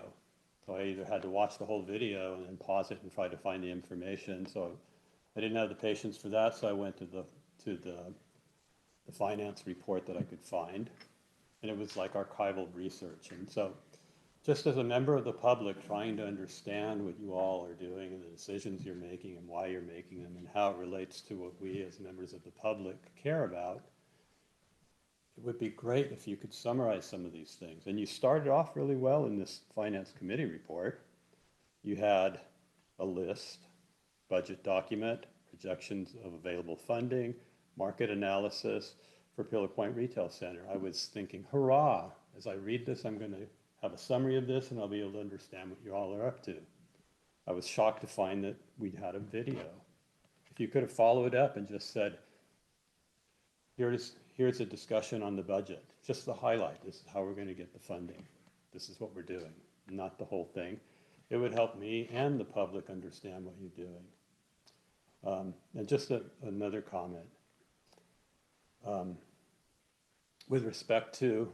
So I either had to watch the whole video and then pause it and try to find the information. So I didn't have the patience for that, so I went to the finance report that I could find. And it was like archival research. And so just as a member of the public trying to understand what you all are doing and the decisions you're making and why you're making them and how it relates to what we as members of the public care about, it would be great if you could summarize some of these things. And you started off really well in this finance committee report. You had a list, budget document, projections of available funding, market analysis for Pillar Point Retail Center. I was thinking, hurrah, as I read this, I'm going to have a summary of this and I'll be able to understand what you all are up to. I was shocked to find that we'd had a video. If you could have followed up and just said, here's a discussion on the budget, just the highlight, this is how we're going to get the funding. This is what we're doing, not the whole thing. It would help me and the public understand what you're doing. And just another comment. With respect to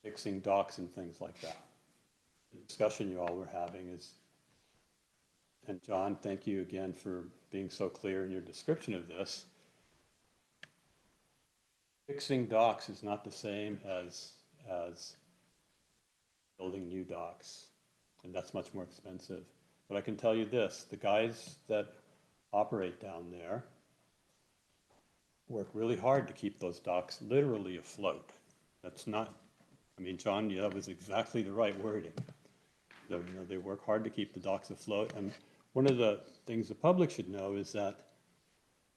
fixing docks and things like that, the discussion you all were having is, and John, thank you again for being so clear in your description of this. Fixing docks is not the same as building new docks, and that's much more expensive. But I can tell you this, the guys that operate down there work really hard to keep those docks literally afloat. That's not, I mean, John, yeah, that was exactly the right wording. They work hard to keep the docks afloat. And one of the things the public should know is that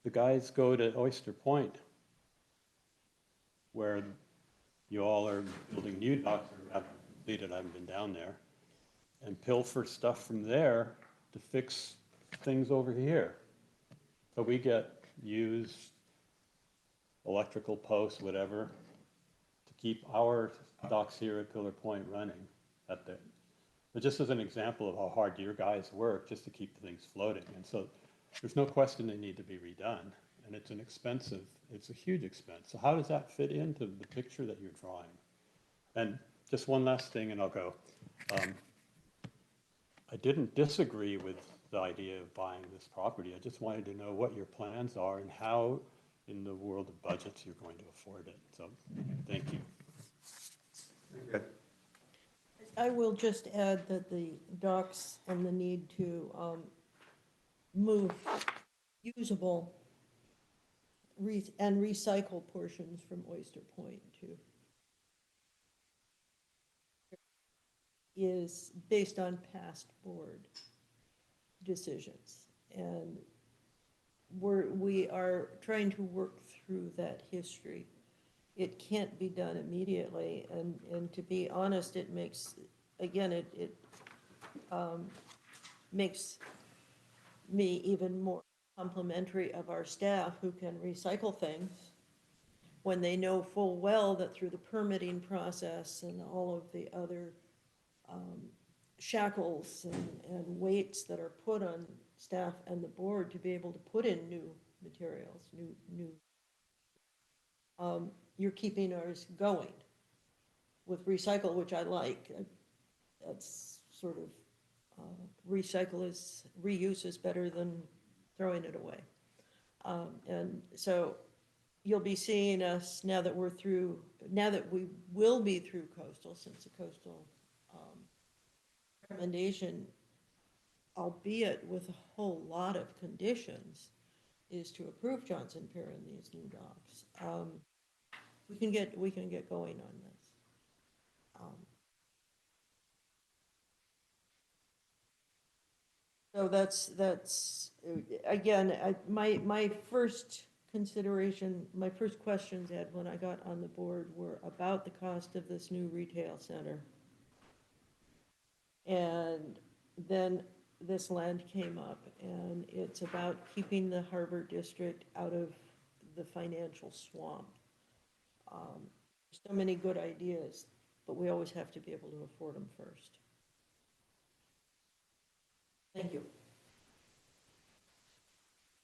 the guys go to Oyster Point, where you all are building new docks or haven't completed, I haven't been down there, and pilfer stuff from there to fix things over here. So we get used electrical posts, whatever, to keep our docks here at Pillar Point running. But just as an example of how hard your guys work just to keep things floating. And so there's no question they need to be redone. And it's a huge expense. So how does that fit into the picture that you're drawing? And just one last thing and I'll go. I didn't disagree with the idea of buying this property. I just wanted to know what your plans are and how in the world of budgets you're going to afford it. So thank you. Okay. I will just add that the docks and the need to move usable and recycle portions from Oyster Point to is based on past board decisions. And we are trying to work through that history. It can't be done immediately, and to be honest, it makes, again, it makes me even more complimentary of our staff who can recycle things when they know full well that through the permitting process and all of the other shackles and weights that are put on staff and the board to be able to put in new materials, you're keeping ours going with recycle, which I like. That's sort of, reuse is better than throwing it away. And so you'll be seeing us now that we will be through coastal, since the coastal recommendation, albeit with a whole lot of conditions, is to approve Johnson Pier and these new docks. We can get going on this. So that's again, my first consideration, my first questions, Ed, when I got on the board were about the cost of this new retail center. And then this land came up, and it's about keeping the harbor district out of the financial swamp. So many good ideas, but we always have to be able to afford them first. Thank you.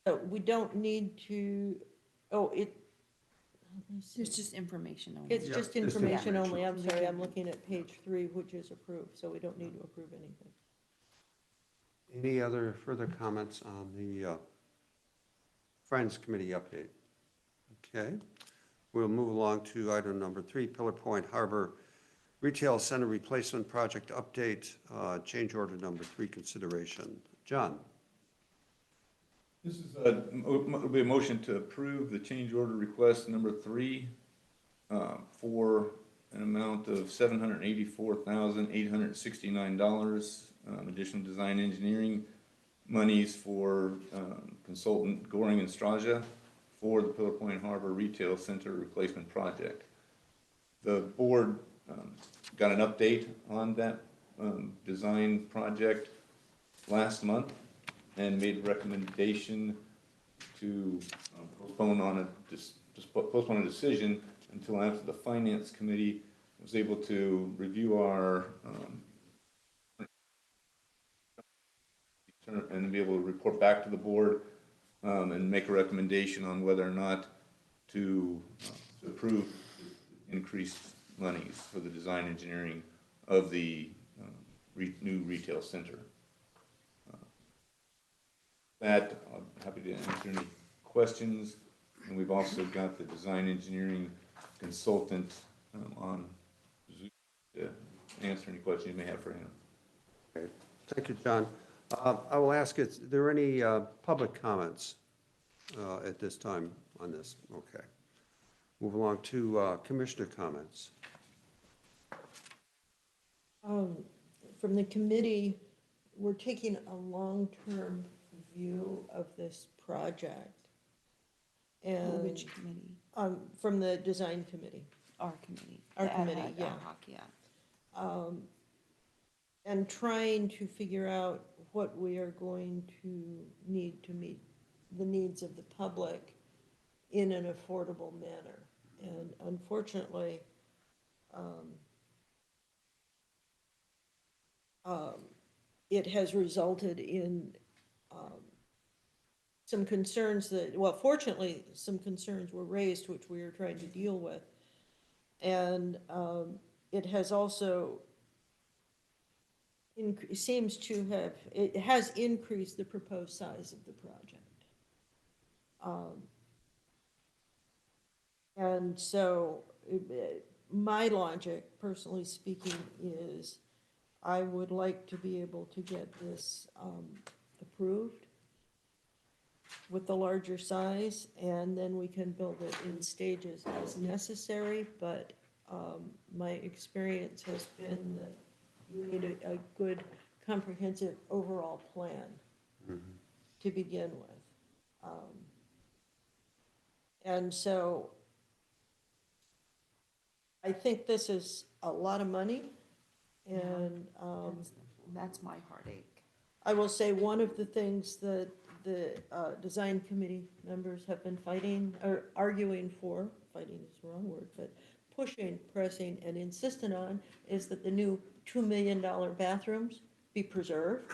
So we don't need to, There's just information only. It's Yeah, just just information only. I'm information. sorry, I'm looking at page 3, which is approved, so we don't need to approve anything. Any other further comments on the Friends Committee update? Okay, we'll move along to item number 3, Pillar Point Harbor Retail Center Replacement Project Update, change order number 3 consideration. John? This is it'll be a motion to approve the change order request number 3 for an amount of $784,869. Additional design engineering monies for consultant Goring and Straja for the Pillar Point Harbor Retail Center Replacement Project. The board got an update on that design project last month and made a recommendation to postpone a decision until after the Finance Committee was able to review our and be able to report back to the board and make a recommendation on whether or not to approve increased monies for the design engineering of the new retail center. That, I'm happy to answer any questions, and we've also got the design engineering consultant on Zoom to answer any questions you may have for him. Okay, thank you, John. I will ask, is there any public comments at this time on this? Okay. Move along to commissioner comments. From the committee, we're taking a long-term view of this project. And Which committee? from the design committee. Our committee. Our The ad committee, hoc- yeah. ad hoc, yeah. And trying to figure out what we are going to need to meet the needs of the public in an affordable manner. And unfortunately, it has resulted in some concerns that, well, fortunately, some concerns were raised, which we are trying to deal with. And it has also seems to have, it has increased the proposed size of the project. And so my logic, personally speaking, is I would like to be able to get this approved with the larger size, and then we can build it in stages as necessary. But my experience has been that you need a good comprehensive overall plan to begin with. And so I think this is a lot of money, and That's my heartache. I will say one of the things that the design committee members have been fighting, or arguing for, fighting is the wrong word, but pushing, pressing, and insistent on, is that the new $2 million bathrooms be preserved.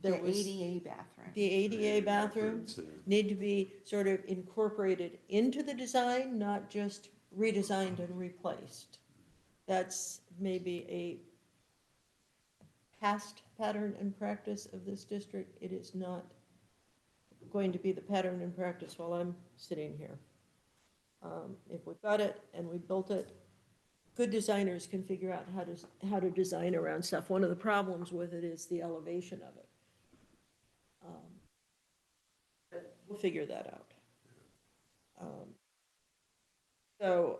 There The was ADA bathroom. the ADA bathrooms need to be sort of incorporated into the design, not just redesigned and replaced. That's maybe a past pattern and practice of this district. It is not going to be the pattern and practice while I'm sitting here. If we've got it and we built it, good designers can figure out how to design around stuff. One of the problems with it is the elevation of it. But we'll figure that out. So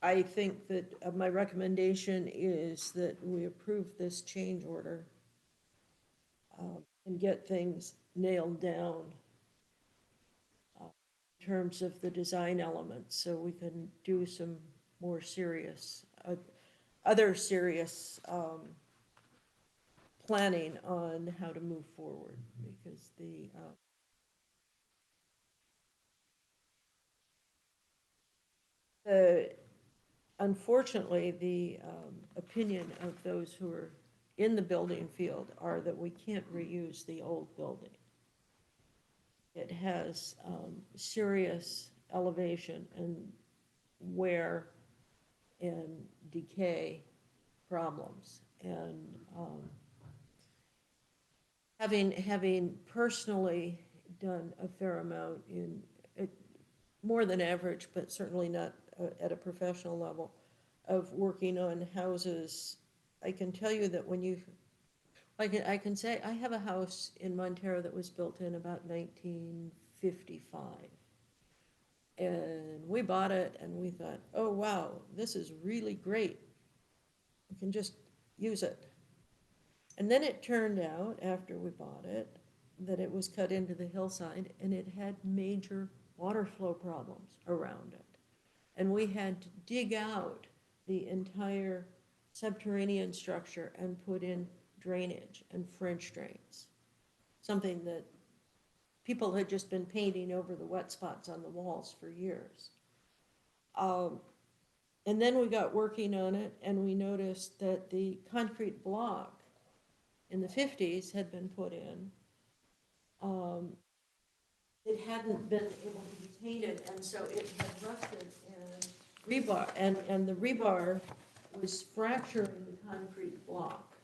I think that my recommendation is that we approve this change order and get things nailed down in terms of the design elements, so we can do some more serious, other serious planning on how to move forward, because unfortunately, the opinion of those who are in the building field are that we can't reuse the old building. it has serious elevation and wear and decay problems. And having personally done a fair amount in, more than average, but certainly not at a professional level, of working on houses, I can tell you that when you, I can say, I have a house in Montero that was built in about 1955. And we bought it and we thought, oh, wow, this is really great. We can just use it. And then it turned out, after we bought it, that it was cut into the hillside and it had major water flow problems around it. And we had to dig out the entire subterranean structure and put in drainage and French drains, something that people had just been painting over the wet spots on the walls for years. And then we got working on it and we noticed that the concrete block in the 50s had been put in. It hadn't been able to be painted, and so it had rusted, and the rebar was fracturing the concrete block.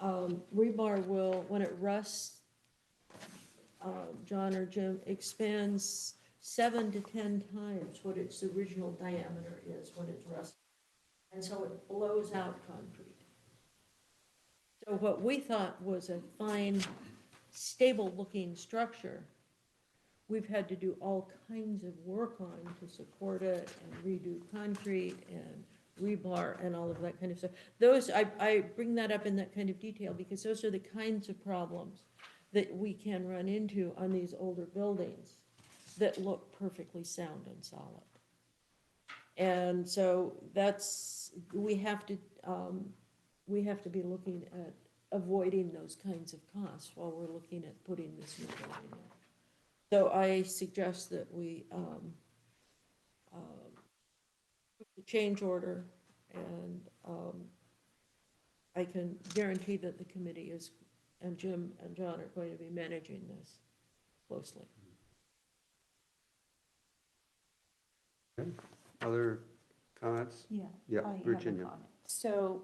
Rebar will, when it rusts, John or Jim, expands 7 to 10 times what its original diameter is when it's rusted. And so it blows out concrete. So what we thought was a fine, stable-looking structure, we've had to do all kinds of work on to support it and redo concrete and rebar and all of that kind of stuff. Those, I bring that up in that kind of detail because those are the kinds of problems that we can run into on these older buildings that look perfectly sound and solid. And so that's, we have to be looking at avoiding those kinds of costs while we're looking at putting this new building in. So I suggest that we change order, and I can guarantee that the committee is, and Jim and John are going to be managing this closely. Okay. Other comments? Yeah. Yeah, I have a Virginia. comment. So,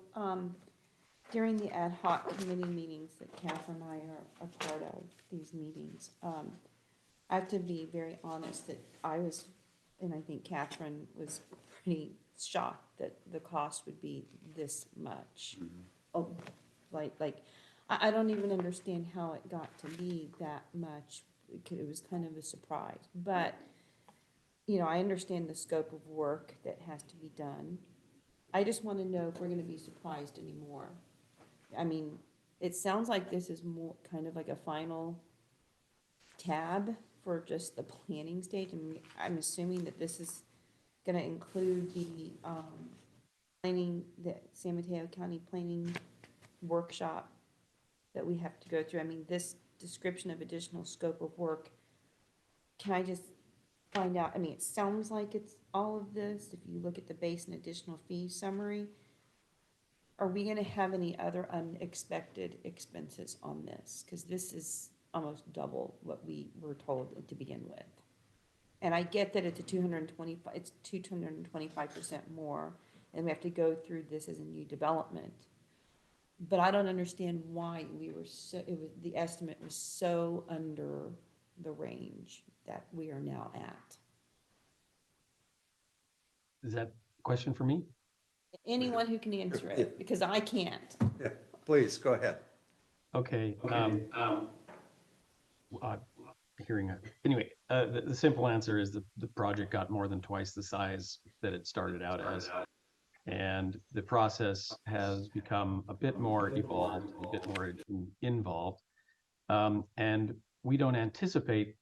during the ad hoc committee meetings that Catherine and I are a part of, these meetings, I have to be very honest that I was, and I think Catherine was pretty shocked that the cost would be this much. Oh, I don't even understand how it got to be that much. It was kind of a surprise, but, you know, I understand the scope of work that has to be done. I just want to know if we're going to be surprised anymore. I mean, it sounds like this is more kind of like a final tab for just the planning stage. I mean, I'm assuming that this is going to include the planning, the San Mateo County Planning Workshop that we have to go through. I mean, this description of additional scope of work, can I just find out? I mean, it sounds like it's all of this. If you look at the base and additional fee summary, are we going to have any other unexpected expenses on this? Because this is almost double what we were told to begin with. And I get that it's 225% more, and we have to go through this as a new development. But I don't understand why we were the estimate was so under the range that we are now at. Is that a question for me? Anyone who can answer it, because I can't. Yeah, please, go ahead. Okay. Hearing it. Anyway, the simple answer is the project got more than twice the size that it started out as. And the process has become a bit more evolved, a bit more involved. And we don't anticipate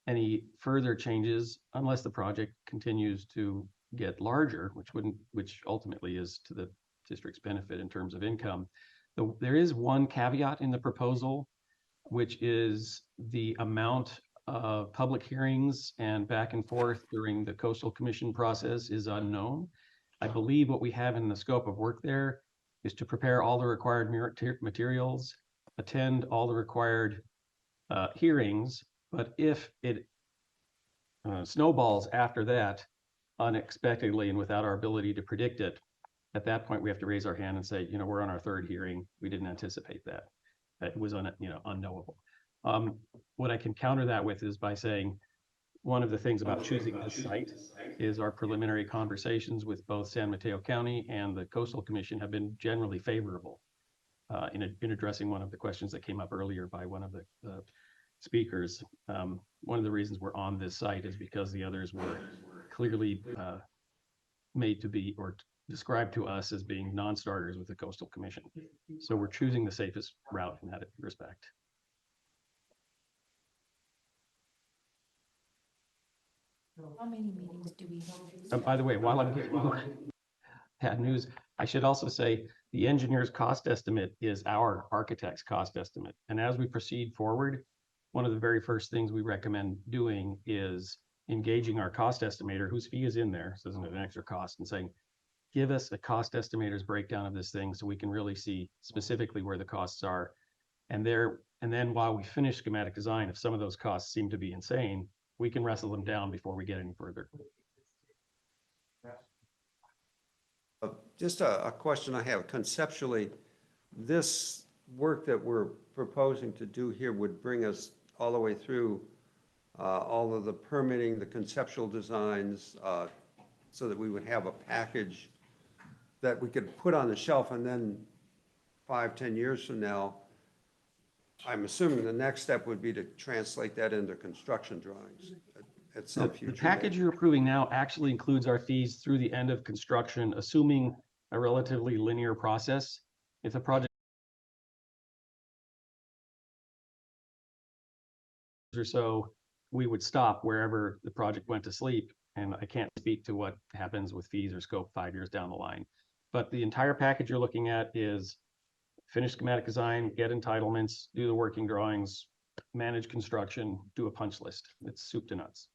any further changes unless the project continues to get larger, which ultimately is to the district's benefit in terms of income. There is one caveat in the proposal, which is the amount of public hearings and back and forth during the Coastal Commission process is unknown. I believe what we have in the scope of work there is to prepare all the required materials, attend all the required hearings, But if it snowballs after that unexpectedly and without our ability to predict it, at that point, we have to raise our hand and say, we're on our third hearing. We didn't anticipate that. It was unknowable. What I can counter that with is by saying, one of the things about choosing this site is our preliminary conversations with both San Mateo County and the Coastal Commission have been generally favorable in addressing one of the questions that came up earlier by one of the speakers. One of the reasons we're on this site is because the others were clearly made to be or described to us as being non-starters with the Coastal Commission. So we're choosing the safest route in that respect. How many meetings do we hold? By the way, while I'm getting bad news, I should also say the engineer's cost estimate is our architect's cost estimate. And as we proceed forward, one of the very first things we recommend doing is engaging our cost estimator, whose fee is in there, so isn't it an extra cost, and saying, give us a cost estimator's breakdown of this thing so we can really see specifically where the costs are. And then while we finish schematic design, if some of those costs seem to be insane, we can wrestle them down before we get any further. Just a question I have. Conceptually, this work that we're proposing to do here would bring us all the way through all of the permitting, the conceptual designs, so that we would have a package that we could put on the shelf, and then 5-10 years from now, I'm assuming the next step would be to translate that into construction drawings at some future The package date. you're approving now actually includes our fees through the end of construction, assuming a relatively linear process. If the project or so, we would stop wherever the project went to sleep. And I can't speak to what happens with fees or scope 5 years down the line. But the entire package you're looking at is finish schematic design, get entitlements, do the working drawings, manage construction, do a punch list. It's soup to nuts.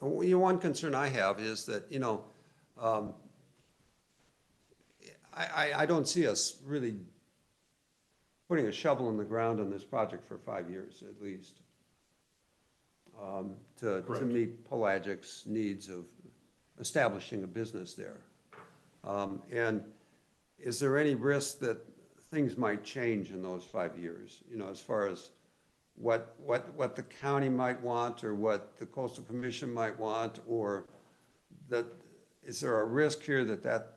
One concern I have is that, I don't see us really putting a shovel in the ground on this project for 5 years at least, to meet Pelagic's needs of establishing a business there. And is there any risk that things might change in those 5 years, as far as what the county might want, or what the Coastal Commission might want, or that, is there a risk here that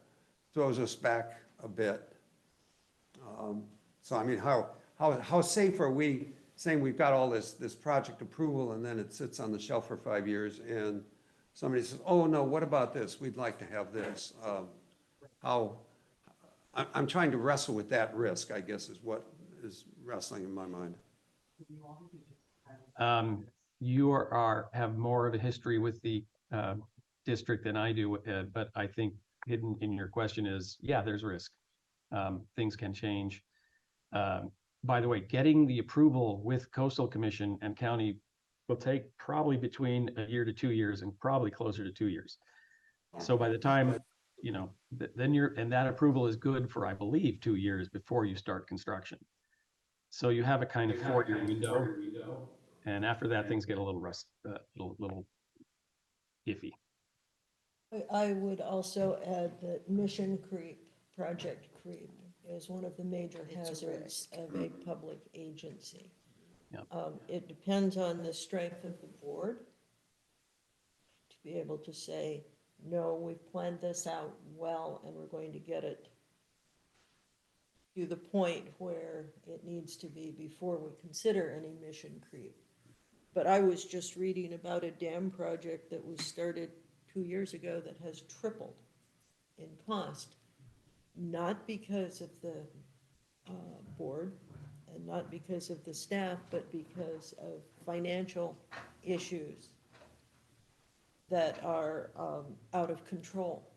throws us back a bit? So I mean, how safe are we saying we've got all this project approval, and then it sits on the shelf for 5 years, and somebody says, oh no, what about this? We'd like to have this. I'm trying to wrestle with that risk, I guess, is what is wrestling in my mind. You have more of a history with the district than I do, but I think hidden in your question is, yeah, there's risk. Things can change. By the way, getting the approval with Coastal Commission and county will take probably between 1 year to 2 years, and probably closer to 2 years. So by the time, then and that approval is good for, I believe, 2 years before you start construction. So you have a kind of 4-year window, and after that, things get a little little iffy. I would also add that mission creep, project creep, is one of the major hazards of a public agency. Yep. It depends on the strength of the board to be able to say, no, we've planned this out well, and we're going to get it to the point where it needs to be before we consider any mission creep. But I was just reading about a dam project that was started 2 years ago that has tripled in cost, not because of the board and not because of the staff, but because of financial issues that are out of control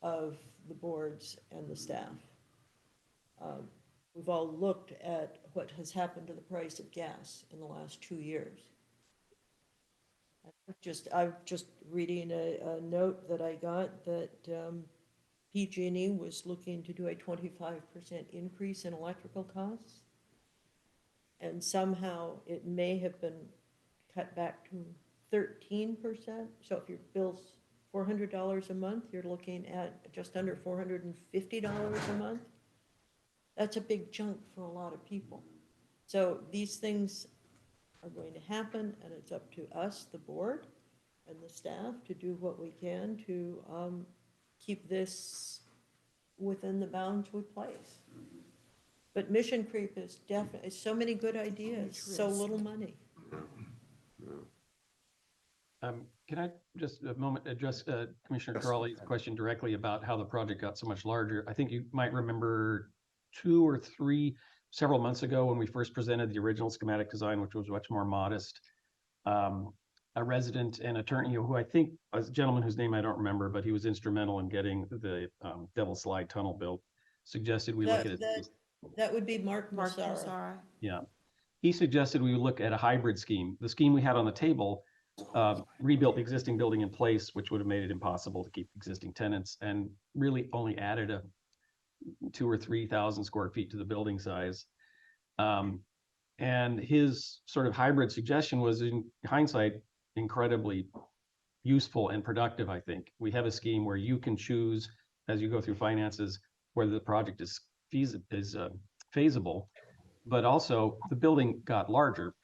of the boards and the staff. We've all looked at what has happened to the price of gas in the last 2 years. I'm just reading a note that I got that PG&E was looking to do a 25% increase in electrical costs. And somehow it may have been cut back to 13%. So if your bill's $400 a month, you're looking at just under $450 a month. That's a big chunk for a lot of people. So these things are going to happen, and it's up to us, the board, and the staff to do what we can to keep this within the bounds we place. But mission creep is definitely, so many good ideas, so little money. Can I just a moment address Commissioner Crawley's question directly about how the project got so much larger? I think you might remember several months ago when we first presented the original schematic design, which was much more modest. A resident and attorney who I think a gentleman whose name I don't remember, but he was instrumental in getting the Devil's Slide Tunnel built, suggested we look at it. That would be Mark Mark Massara. Massara. Yeah. He suggested we would look at a hybrid scheme. The scheme we had on the table rebuilt the existing building in place, which would have made it impossible to keep existing tenants, and really only added a 2,000 or 3,000 square feet to the building size. And his sort of hybrid suggestion was, in hindsight, incredibly useful and productive, I think. We have a scheme where you can choose, as you go through finances, whether the project is feasible, but also the building got larger.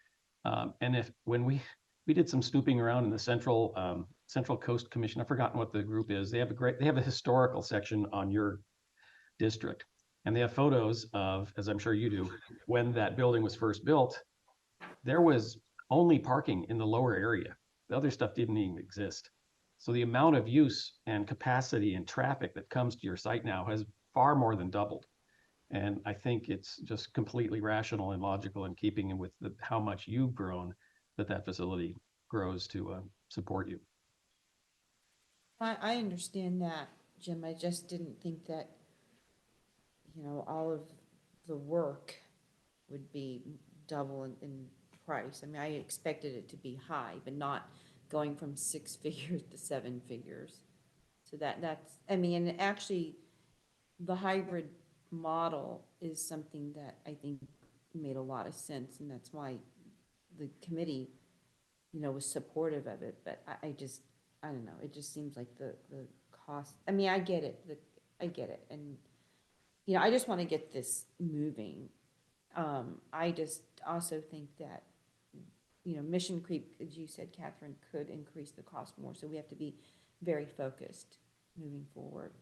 And when we did some snooping around in the Central Coast Commission, I've forgotten what the group is. They have a historical section on your district, and they have photos of, as I'm sure you do, when that building was first built. There was only parking in the lower area. The other stuff didn't even exist. So the amount of use and capacity and traffic that comes to your site now has far more than doubled. And I think it's just completely rational and logical in keeping with how much you've grown, that facility grows to support you. I understand that, Jim. I just didn't think that, all of the work would be double in price. I mean, I expected it to be high, but not going from 6 figures to 7 figures. So that's, I mean, and actually, the hybrid model is something that I think made a lot of sense, and that's why the committee, was supportive of it. But I don't know, it just seems like the cost, I mean, I get it, and, I just want to get this moving. I just also think that, mission creep, as you said, Catherine, could increase the cost more, so we have to be very focused moving forward.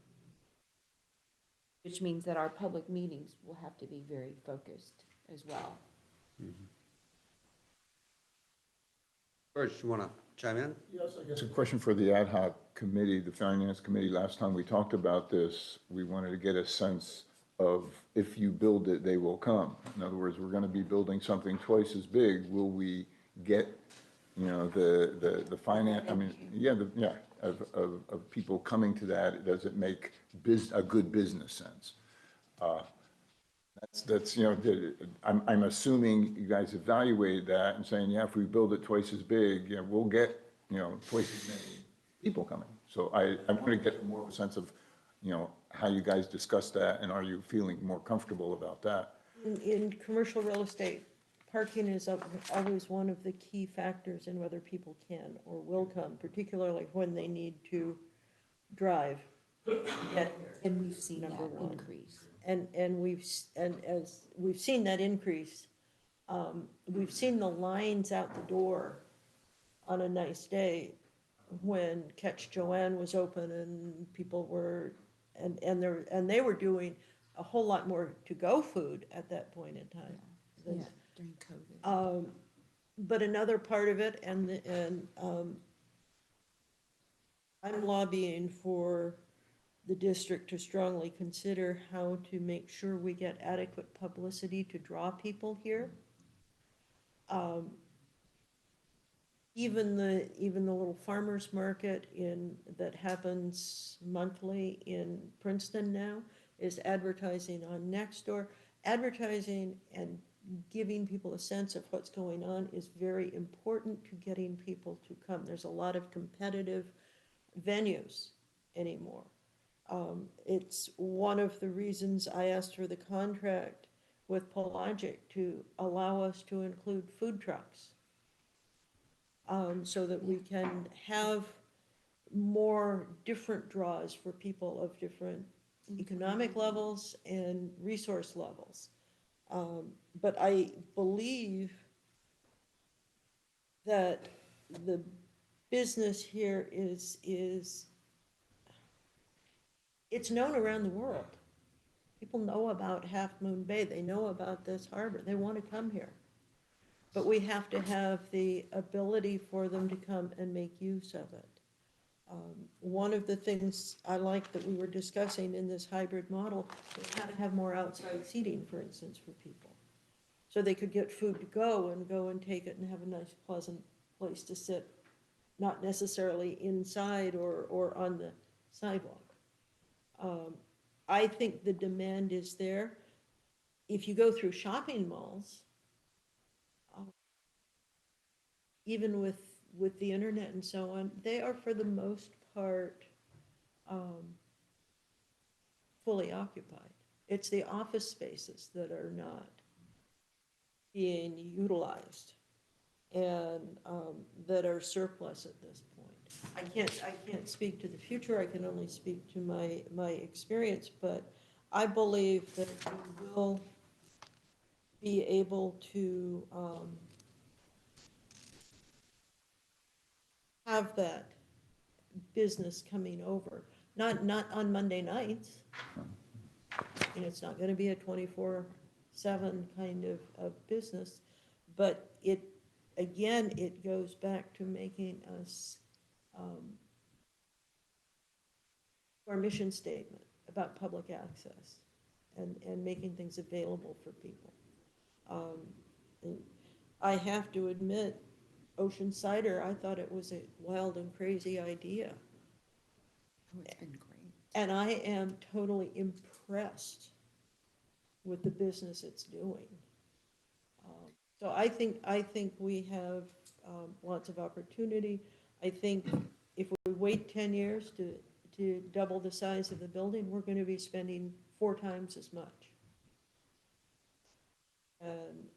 Which means that our public meetings will have to be very focused as well. George, you want to chime in? Yes, I guess a question for the ad hoc committee, the finance committee. Last time we talked about this, we wanted to get a sense of, if you build it, they will come. In other words, we're going to be building something twice as big. Will we get, the finance, I mean, of people coming to that? Does it make a good business sense? That's I'm assuming you guys evaluated that and saying, yeah, if we build it twice as big, we'll get, twice as many people coming. So I want to get more of a sense of, how you guys discuss that, and are you feeling more comfortable about that? In commercial real estate, parking is always one of the key factors in whether people can or will come, particularly when they need to drive. And we've seen that #1. increase. And as we've seen that increase, we've seen the lines out the door on a nice day when Catch Joanne was open and people were, and they were doing a whole lot more to-go food at that point in time. Yeah, during COVID. But another part of it, I'm lobbying for the district to strongly consider how to make sure we get adequate publicity to draw people here. Even the little farmer's market that happens monthly in Princeton now is advertising on Nextdoor. Advertising and giving people a sense of what's going on is very important to getting people to come. There's a lot of competitive venues anymore. It's one of the reasons I asked for the contract with Pelagic to allow us to include food trucks. So that we can have more different draws for people of different economic levels and resource levels. But I believe that the business here is, it's known around the world. People know about Half Moon Bay, they know about this harbor, they want to come here. But we have to have the ability for them to come and make use of it. One of the things I like that we were discussing in this hybrid model is how to have more outside seating, for instance, for people. So they could get food to go and take it and have a nice pleasant place to sit, not necessarily inside or on the sidewalk. I think the demand is there. If you go through shopping malls, even with the internet and so on, they are for the most part fully occupied. It's the office spaces that are not being utilized and that are surplus at this point. I can't speak to the future, I can only speak to my experience, but I believe that we will be able to have that business coming over, not on Monday nights. And it's not gonna be a 24/7 kind of business, but again, it goes back to making us, our mission statement about public access and making things available for people. And I have to admit, Ocean Cider, I thought it was a wild and crazy idea. It's been great. And I am totally impressed with the business it's doing. So I think we have lots of opportunity. I think if we wait 10 years to double the size of the building, we're going to be spending 4 times as much. And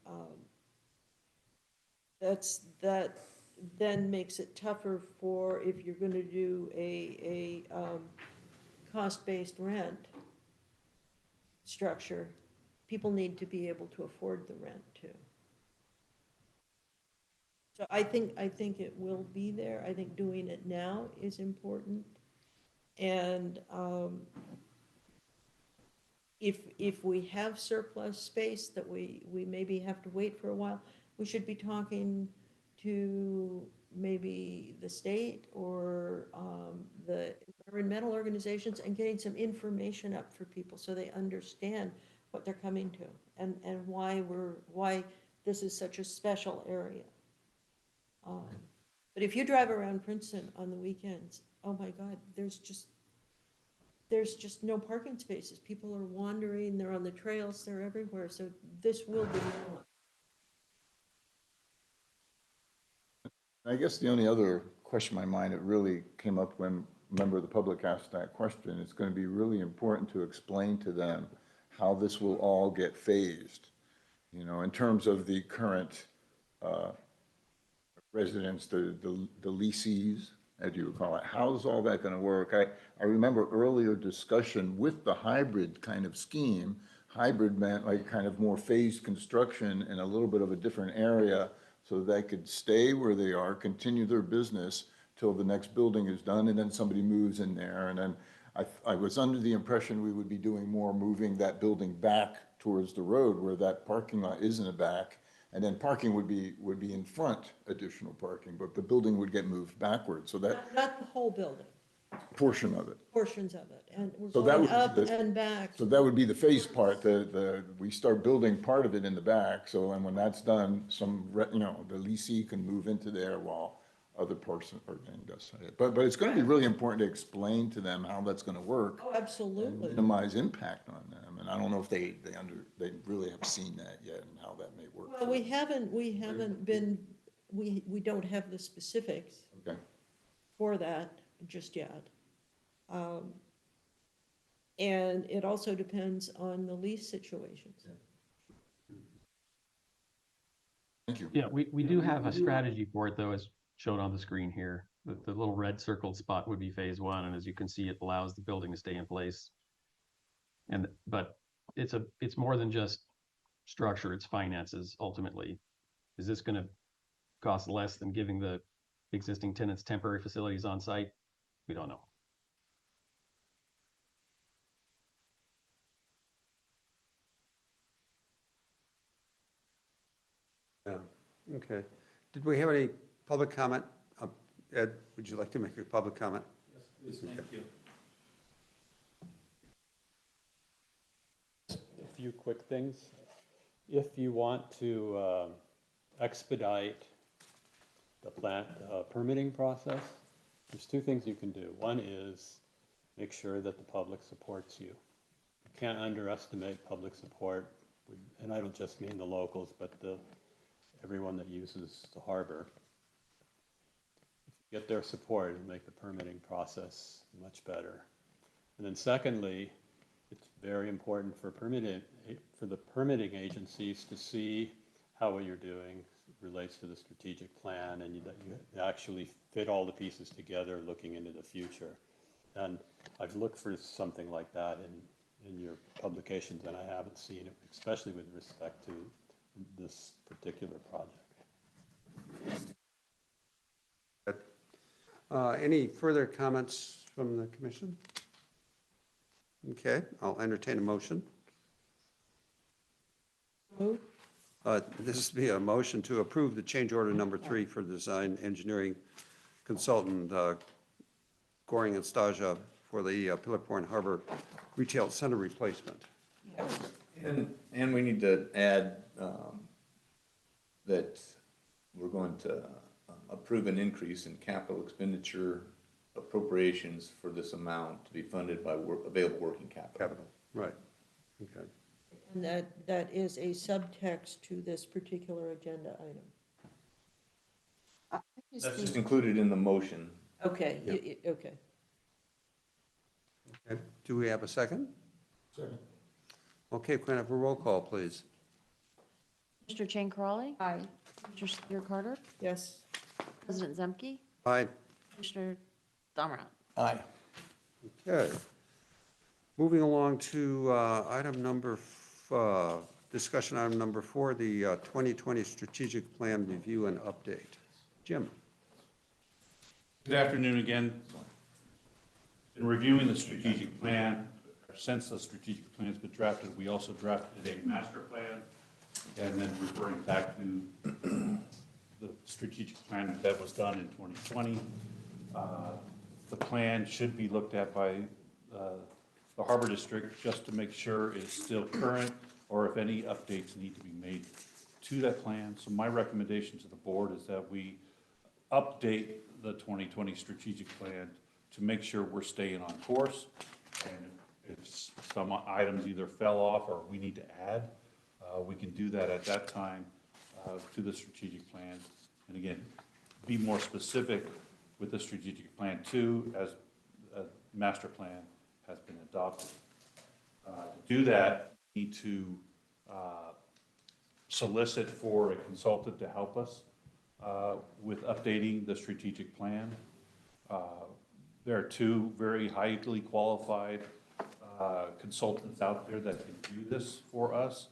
that then makes it tougher for if you're going to do a cost-based rent structure. People need to be able to afford the rent too. So I think it will be there. I think doing it now is important. And if we have surplus space that we maybe have to wait for a while, we should be talking to maybe the state or the environmental organizations and getting some information up for people so they understand what they're coming to and why this is such a special area. But if you drive around Princeton on the weekends, oh my God, there's just no parking spaces. People are wandering, they're on the trails, they're everywhere. So this will be one. I guess the only other question in my mind that really came up when a member of the public asked that question, it's going to be really important to explain to them how this will all get phased, you know, in terms of the current residents, the leasees, as you would call it. How's all that going to work? I remember earlier discussion with the hybrid kind of scheme. Hybrid meant like kind of more phased construction in a little bit of a different area so they could stay where they are, continue their business till the next building is done, and then somebody moves in there. And then I was under the impression we would be doing more moving that building back towards the road where that parking lot is in the back. And then parking would be in front, additional parking, but the building would get moved backwards, so that Not the whole building, portion of it. portions of it. And we're So that going would up be the- and back. So that would be the phase part, we start building part of it in the back, so, and when that's done, the leasee can move into there while other person, or, and that's it. But it's gonna be really important to explain to them how that's gonna work. Oh, absolutely. Minimize impact on them, and I don't know if they really have seen that yet and how that may work. Well, we haven't been, we don't have the specifics Okay. for that just yet. And it also depends on the lease situations. Thank you. Yeah, we do have a strategy for it though, as shown on the screen here. The little red circled spot would be phase one, and as you can see, it allows the building to stay in place. But it's more than just structure, it's finances ultimately. Is this gonna cost less than giving the existing tenants temporary facilities on site? We don't know. Yeah, okay. Did we have any public comment? Ed, would you like to make a public comment? Yes, please, thank you. A few quick things. If you want to expedite the plant permitting process, there's two things you can do. One is make sure that the public supports you. You can't underestimate public support, and I don't just mean the locals, but everyone that uses the harbor. If you get their support, it'll make the permitting process much better. And then secondly, it's very important for the permitting agencies to see how what you're doing relates to the strategic plan, and that you actually fit all the pieces together looking into the future. And I've looked for something like that in your publications, and I haven't seen it, especially with respect to this particular project. Any further comments from the commission? Okay, I'll entertain a motion. Move. This would be a motion to approve the change order number 3 for design engineering consultant Goring and Staja for the Pillar Point Harbor Retail Center replacement. And we need to add that we're going to approve an increase in capital expenditure appropriations for this amount to be funded by available working capital. Right, okay. And that is a subtext to this particular agenda item. That's just included in the motion. Okay, Yeah. okay. Okay. Do we have a second? Second. Okay, can I have a roll call, please? Mr. Chang Crawley? Aye. Mr. Spear Carter? Yes. President Zemke? Aye. Commissioner Domrat? Aye. Okay. Moving along to discussion item number 4, the 2020 strategic plan review and update. Jim. Good afternoon again. In reviewing the strategic plan, since the strategic plan's been drafted, we also drafted a master plan, and then referring back to the strategic plan that was done in 2020. The plan should be looked at by the Harbor District just to make sure it's still current, or if any updates need to be made to that plan. So my recommendation to the board is that we update the 2020 strategic plan to make sure we're staying on course. And if some items either fell off or we need to add, we can do that at that time to the strategic plan. And again, be more specific with the strategic plan too, as a master plan has been adopted. To do that, we need to solicit for a consultant to help us with updating the strategic plan. There are 2 very highly qualified consultants out there that can do this for us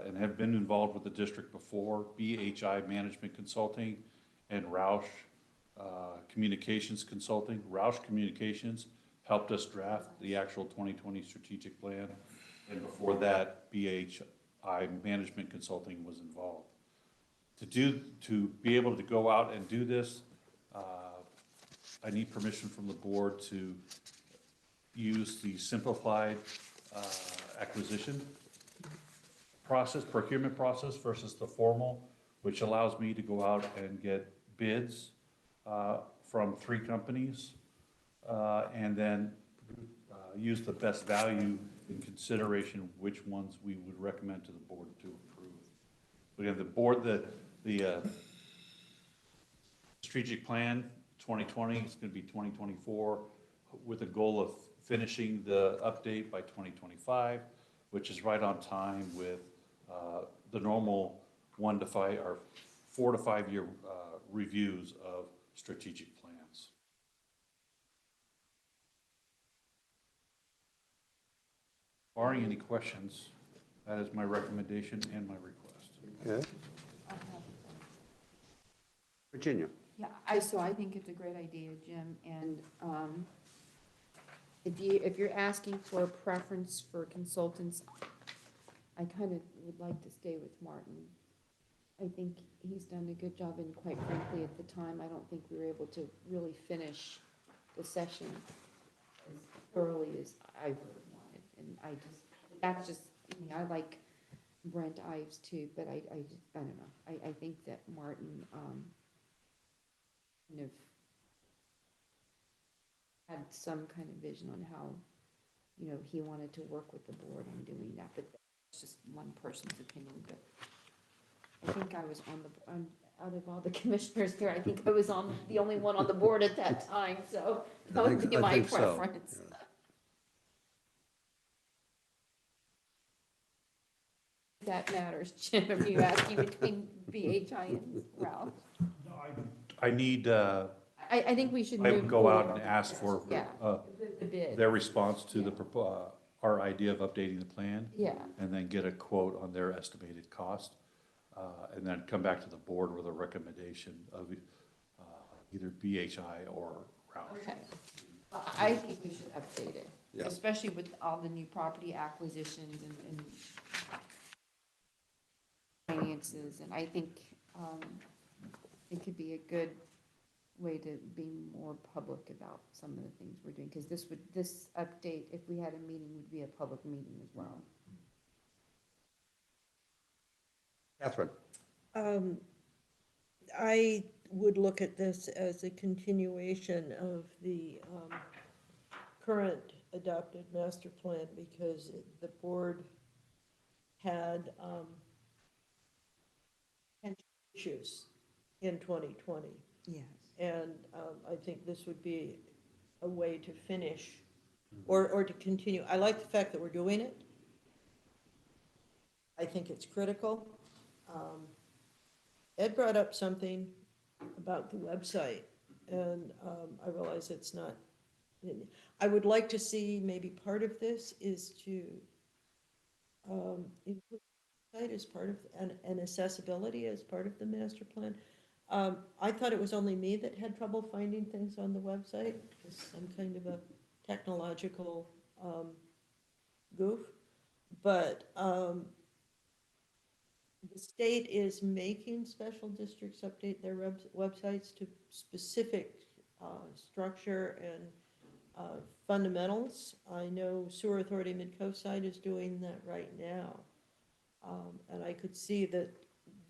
and have been involved with the district before, BHI Management Consulting and Roush Communications Consulting. Roush Communications helped us draft the actual 2020 strategic plan, and before that, BHI Management Consulting was involved. To be able to go out and do this, I need permission from the board to use the simplified acquisition process, procurement process versus the formal, which allows me to go out and get bids from 3 companies and then use the best value in consideration which ones we would recommend to the board to approve. We have the board, the strategic plan 2020 is going to be 2024 with a goal of finishing the update by 2025, which is right on time with the normal 1 to 5 or 4 to 5 year reviews of strategic plans. Barring any questions, that is my recommendation and my request. Okay. Virginia? Yeah, so I think it's a great idea, Jim, and, if you're asking for a preference for consultants, I kind of would like to stay with Martin. I think he's done a good job, and quite frankly, at the time, I don't think we were able to really finish the session as thoroughly as I would have wanted, and that's just, I like Brent Ives too, but I don't know, I think that Martin, kind of had some kind of vision on how, he wanted to work with the board on doing that, but that's just one person's opinion, but I think I was out of all the commissioners here, I think I was the only one on the board at that time, so that would be I my think so, preference. yeah. That matters, Jim, are you asking between BHI and Ralph? I need, I think we should I move would go out forward. and ask for Yeah, the bid. their response to the, our idea of updating the plan. Yeah. And then get a quote on their estimated cost. And then come back to the board with a recommendation of either BHI or Ralph. Okay. I think we should update it, Yeah. especially with all the new property acquisitions and finances, and I think, it could be a good way to be more public about some of the things we're doing, because this update, if we had a meeting, would be a public meeting as well. Catherine? I would look at this as a continuation of the current adopted master plan, because the board had issues in 2020. Yes. And I think this would be a way to finish or to continue. I like the fact that we're doing it. I think it's critical. Ed brought up something about the website, and I realize it's not, I would like to see maybe part of this is to include the site as part of, and accessibility as part of the master plan. I thought it was only me that had trouble finding things on the website, because I'm kind of a technological goof. But the state is making special districts update their websites to specific structure and fundamentals. I know Sewer Authority Mid-Coast side is doing that right now. And I could see that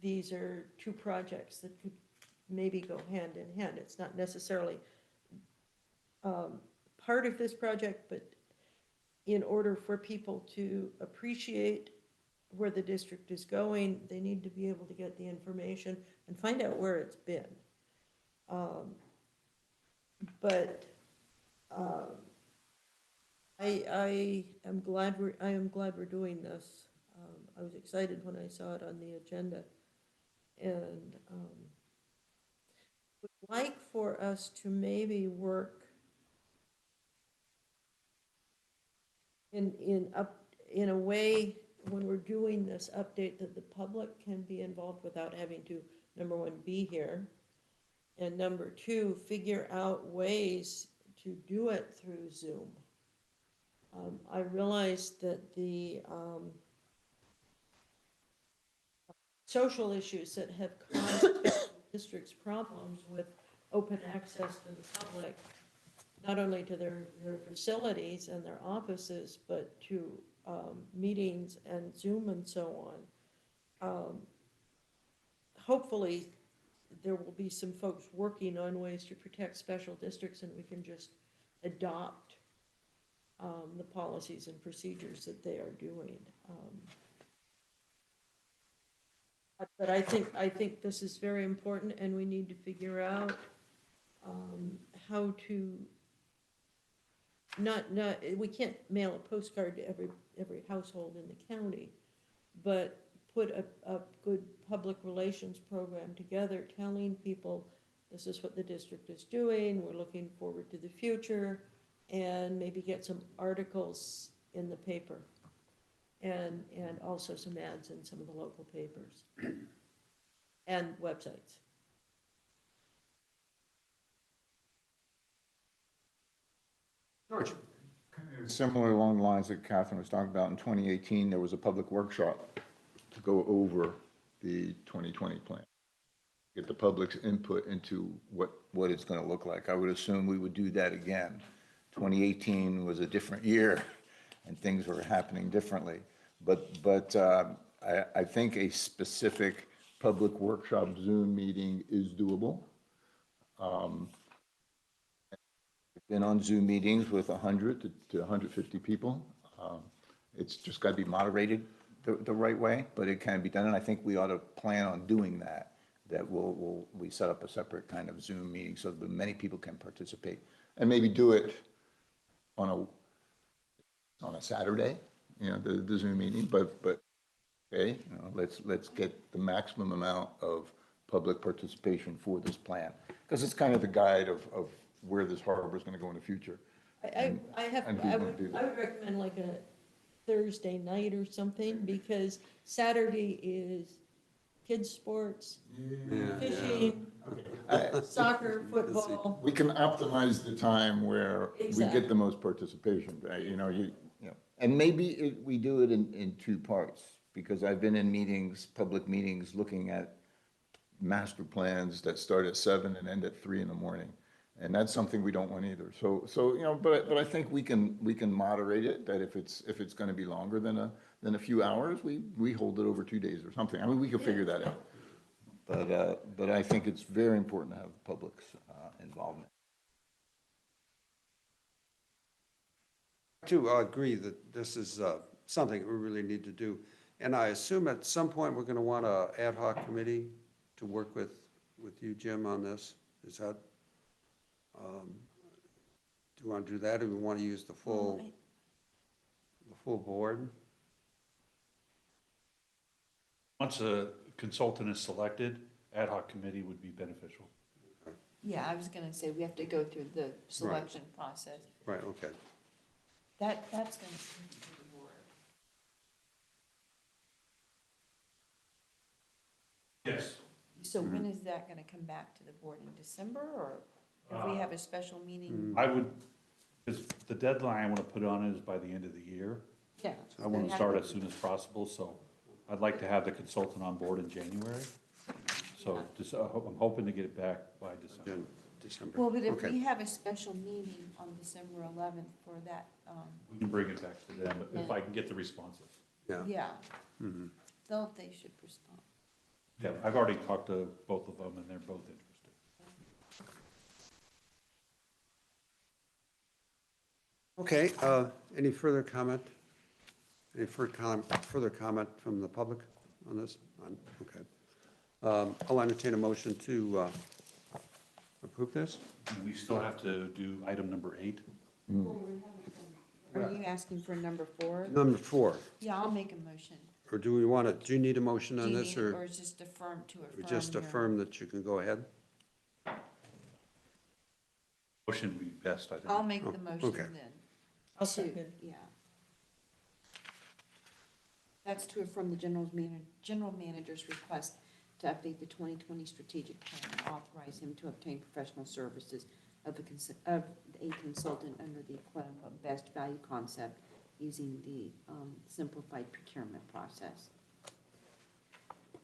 these are two projects that could maybe go hand in hand. It's not necessarily part of this project, but in order for people to appreciate where the district is going, they need to be able to get the information and find out where it's been. But I am glad we're doing this. I was excited when I saw it on the agenda, and would like for us to maybe work in a way when we're doing this update that the public can be involved without having to, number one, be here, and number two, figure out ways to do it through Zoom. I realize that the social issues that have caused districts problems with open access to the public, not only to their facilities and their offices, but to meetings and Zoom and so on. Hopefully, there will be some folks working on ways to protect special districts, and we can just adopt the policies and procedures that they are doing. But I think this is very important, and we need to figure out how to we can't mail a postcard to every household in the county, but put a good public relations program together, telling people, this is what the district is doing, we're looking forward to the future, and maybe get some articles in the paper, and also some ads in some of the local papers and websites. George? Similar along the lines that Catherine was talking about, in 2018, there was a public workshop to go over the 2020 plan. Get the public's input into what it's going to look like. I would assume we would do that again. 2018 was a different year, and things were happening differently. But I think a specific public workshop Zoom meeting is doable. Been on Zoom meetings with 100 to 150 people. It's just got to be moderated the right way, but it can be done, and I think we ought to plan on doing that. That we set up a separate kind of Zoom meeting so that many people can participate, and maybe do it on a Saturday, the Zoom meeting. But okay, let's get the maximum amount of public participation for this plan, because it's kind of the guide of where this harbor is going to go in the future. I would do that. would recommend like a Thursday night or something, because Saturday is kids' sports, fishing, soccer, football. We can optimize the time where we Exactly. get the most participation, and maybe we do it in two parts, because I've been in meetings, public meetings, looking at master plans that start at 7 and end at 3 in the morning. And that's something we don't want either. So but I think we can moderate it, that if it's going to be longer than a few hours, we hold it over 2 days or something. I mean, we can figure that out. But I think it's very important to have the public's involvement. I do agree that this is something we really need to do. And I assume at some point, we're going to want an ad hoc committee to work with you, Jim, on this. Is that, do you want to do that, or do we want to use the full board? Once a consultant is selected, ad hoc committee would be beneficial. Yeah, I was gonna say, we have to go through the selection process. Right, okay. That's gonna come to the board. Yes. So when is that gonna come back to the board, in December, or if we have a special meeting? I would, because the deadline I want to put on it is by the end of the year. Yeah. I want to start as soon as possible, so I'd like to have the consultant on board in January. So just, I'm hoping to get it back by December. December. Well, but if Okay. we have a special meeting on December 11th for that, We can bring it back to them if I can get the responses. Yeah. yeah, they should respond. Yeah, I've already talked to both of them, and they're both interested. Okay, any further comment? Any further comment from the public on this? None? Okay. I'll entertain a motion to approve this. And we still have to do item number 8. Are you asking for number 4? Number 4, Yeah, I'll make a motion. or do we want to, do you need a motion Do on you this, need- or is just affirm to affirm? we just your- affirm that you can go ahead? Motion would be best, I think. I'll make the motion okay. then. I'll To- second. Yeah. That's to affirm the general manager's request to update the 2020 strategic plan and authorize him to obtain professional services of a consultant under the quote-unquote best value concept using the simplified procurement process.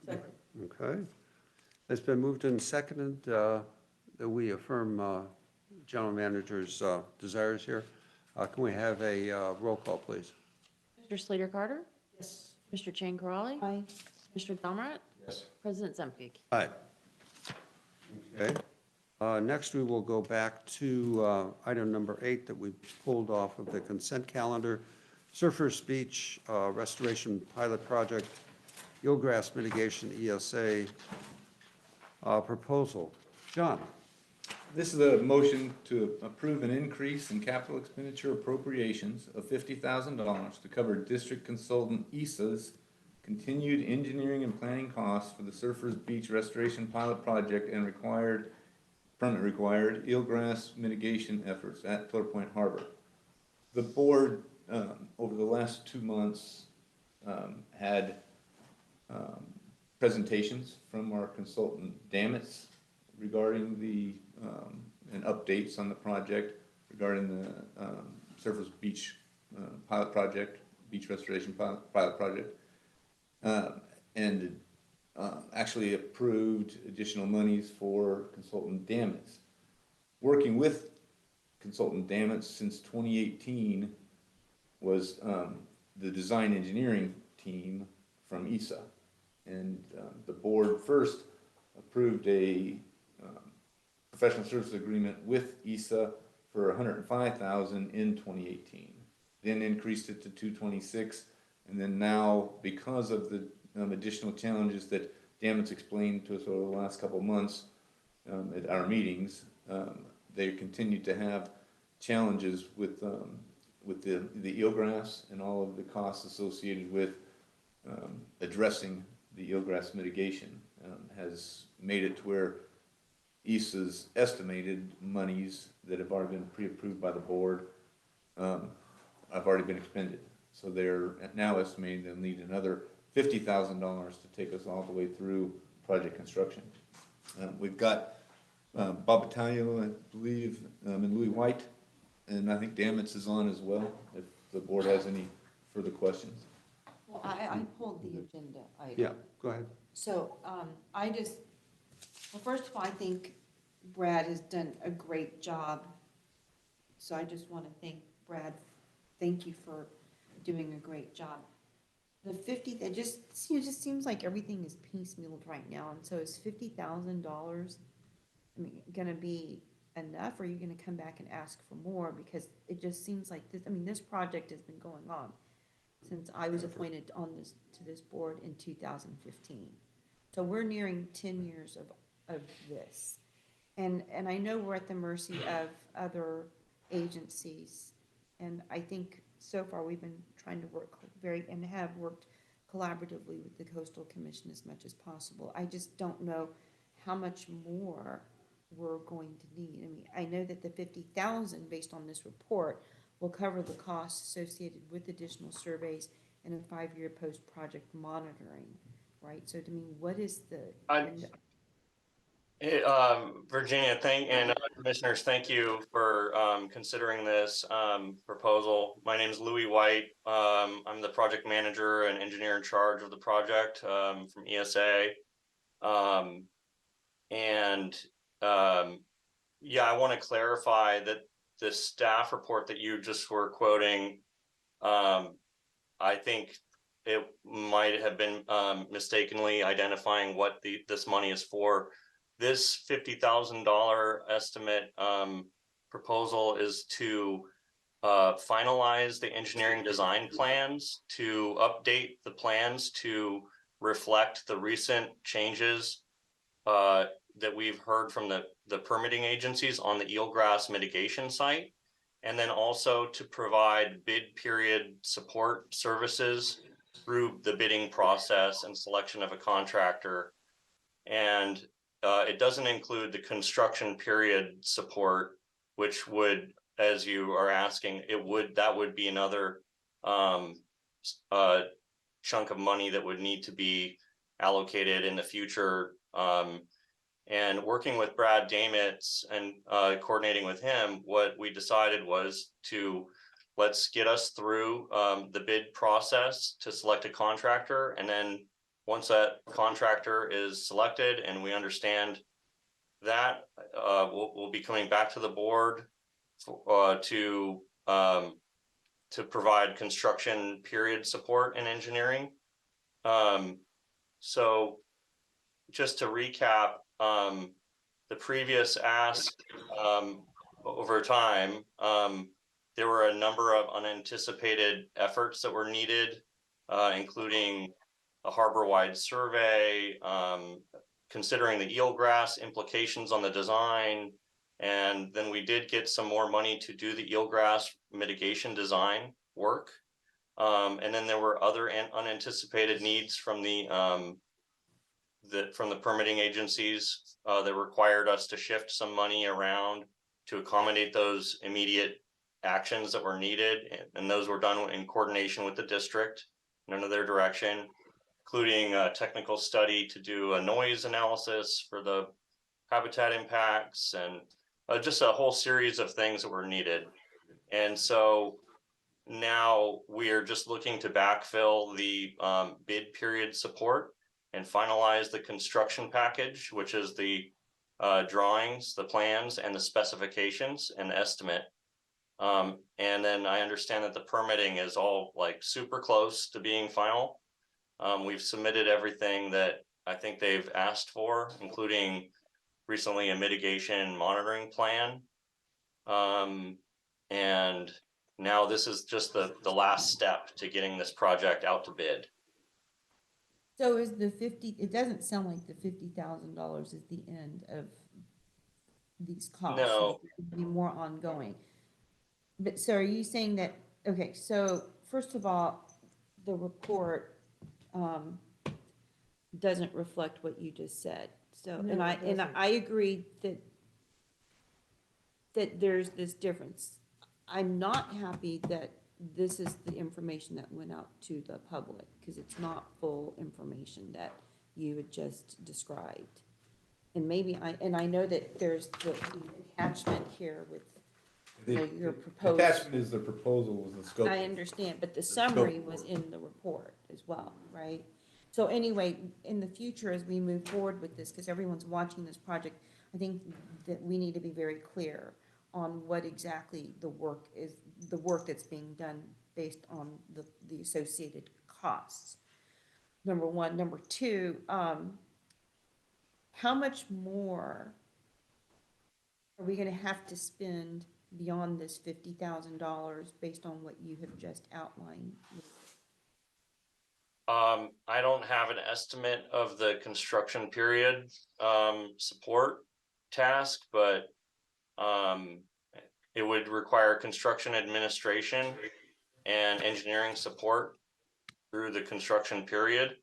Second. Okay. It's been moved and seconded that we affirm general manager's desires here. Can we have a roll call, please? Mr. Slater Carter? Yes. Mr. Chang Corrali? Aye. Mr. Delmerit? Yes. President Zemke? Aye. Okay. Next, we will go back to item number 8 that we pulled off of the consent calendar, Surfers Beach Restoration Pilot Project, Eelgrass Mitigation ESA proposal. John? This is a motion to approve an increase in capital expenditure appropriations of $50,000 to cover district consultant ISA's continued engineering and planning costs for the Surfers Beach Restoration Pilot Project and permit required eelgrass mitigation efforts at Pillar Point Harbor. The board, over the last 2 months, had presentations from our consultant Damitz regarding the, and updates on the project regarding the Surfers Beach pilot project, beach restoration pilot project, and actually approved additional monies for consultant Damitz. Working with consultant Damitz since 2018 was the design engineering team from ISA. And the board first approved a professional services agreement with ISA for $105,000 in 2018. Then increased it to 226, and then now, because of the additional challenges that Damitz explained to us over the last couple of months at our meetings, they continue to have challenges with the eelgrass and all of the costs associated with addressing the eelgrass mitigation. Has made it to where ISA's estimated monies that have already been pre-approved by the board have already been expended. So they're now estimating they'll need another $50,000 to take us all the way through project construction. We've got Bob Mateo, I believe, and Louis White, and I think Damitz is on as well, if the board has any further questions. Well, I pulled the agenda item. Yeah, go ahead. So, well, first of all, I think Brad has done a great job. So I just want to thank Brad. Thank you for doing a great job. The 50, it just seems like everything is piecemealed right now. And so is $50,000, going to be enough, or are you going to come back and ask for more? Because it just seems like this, this project has been going on since I was appointed to this board in 2015. So we're nearing 10 years of this. And I know we're at the mercy of other agencies. And I think so far we've been trying to work and have worked collaboratively with the Coastal Commission as much as possible. I just don't know how much more we're going to need. I know that the $50,000 based on this report will cover the costs associated with additional surveys and a 5-year post-project monitoring, right? So what is the? Virginia, commissioners, thank you for considering this proposal. My name is Louis White. I'm the project manager and engineer in charge of the project from ESA. Yeah, I want to clarify that the staff report that you just were quoting, I think it might have been mistakenly identifying what this money is for. This $50,000 estimate proposal is to finalize the engineering design plans, to update the plans to reflect the recent changes that we've heard from the permitting agencies on the eelgrass mitigation site, and then also to provide bid period support services through the bidding process and selection of a contractor. And it doesn't include the construction period support, which would, as you are asking, that would be another chunk of money that would need to be allocated in the future. And working with Brad Damitz and coordinating with him, what we decided was let's get us through the bid process to select a contractor. And then once that contractor is selected and we understand that, we'll be coming back to the board to provide construction period support and engineering. So just to recap, the previous ask over time, there were a number of unanticipated efforts that were needed, including a harbor-wide survey, considering the eelgrass implications on the design, And then we did get some more money to do the eelgrass mitigation design work. And then there were other unanticipated needs from the permitting agencies that required us to shift some money around to accommodate those immediate actions that were needed. And those were done in coordination with the district and under their direction, including a technical study to do a noise analysis for the habitat impacts and just a whole series of things that were needed. And so now we are just looking to backfill the bid period support and finalize the construction package, which is the drawings, the plans, and the specifications and the estimate. And then I understand that the permitting is all like super close to being final. We've submitted everything that I think they've asked for, including recently a mitigation monitoring plan. And now this is just the last step to getting this project out to bid. So is the 50, it doesn't sound like the $50,000 is the end of these costs. No. It would be more ongoing. But so are you saying that, okay, so first of all, the report doesn't reflect what you just said. So, No, and it doesn't. I agree that there's this difference. I'm not happy that this is the information that went out to the public, because it's not full information that you had just described. And maybe I know that there's the attachment here with, you know, your proposed. Attachment is the proposal, was the scope. I understand, but the summary was in the report as well, right? So anyway, in the future, as we move forward with this, because everyone's watching this project, I think that we need to be very clear on what exactly the work is, the work that's being done based on the associated costs. Number one. Number two, how much more are we gonna have to spend beyond this $50,000 based on what you have just outlined? I don't have an estimate of the construction period support task, but it would require construction administration and engineering support through the construction period.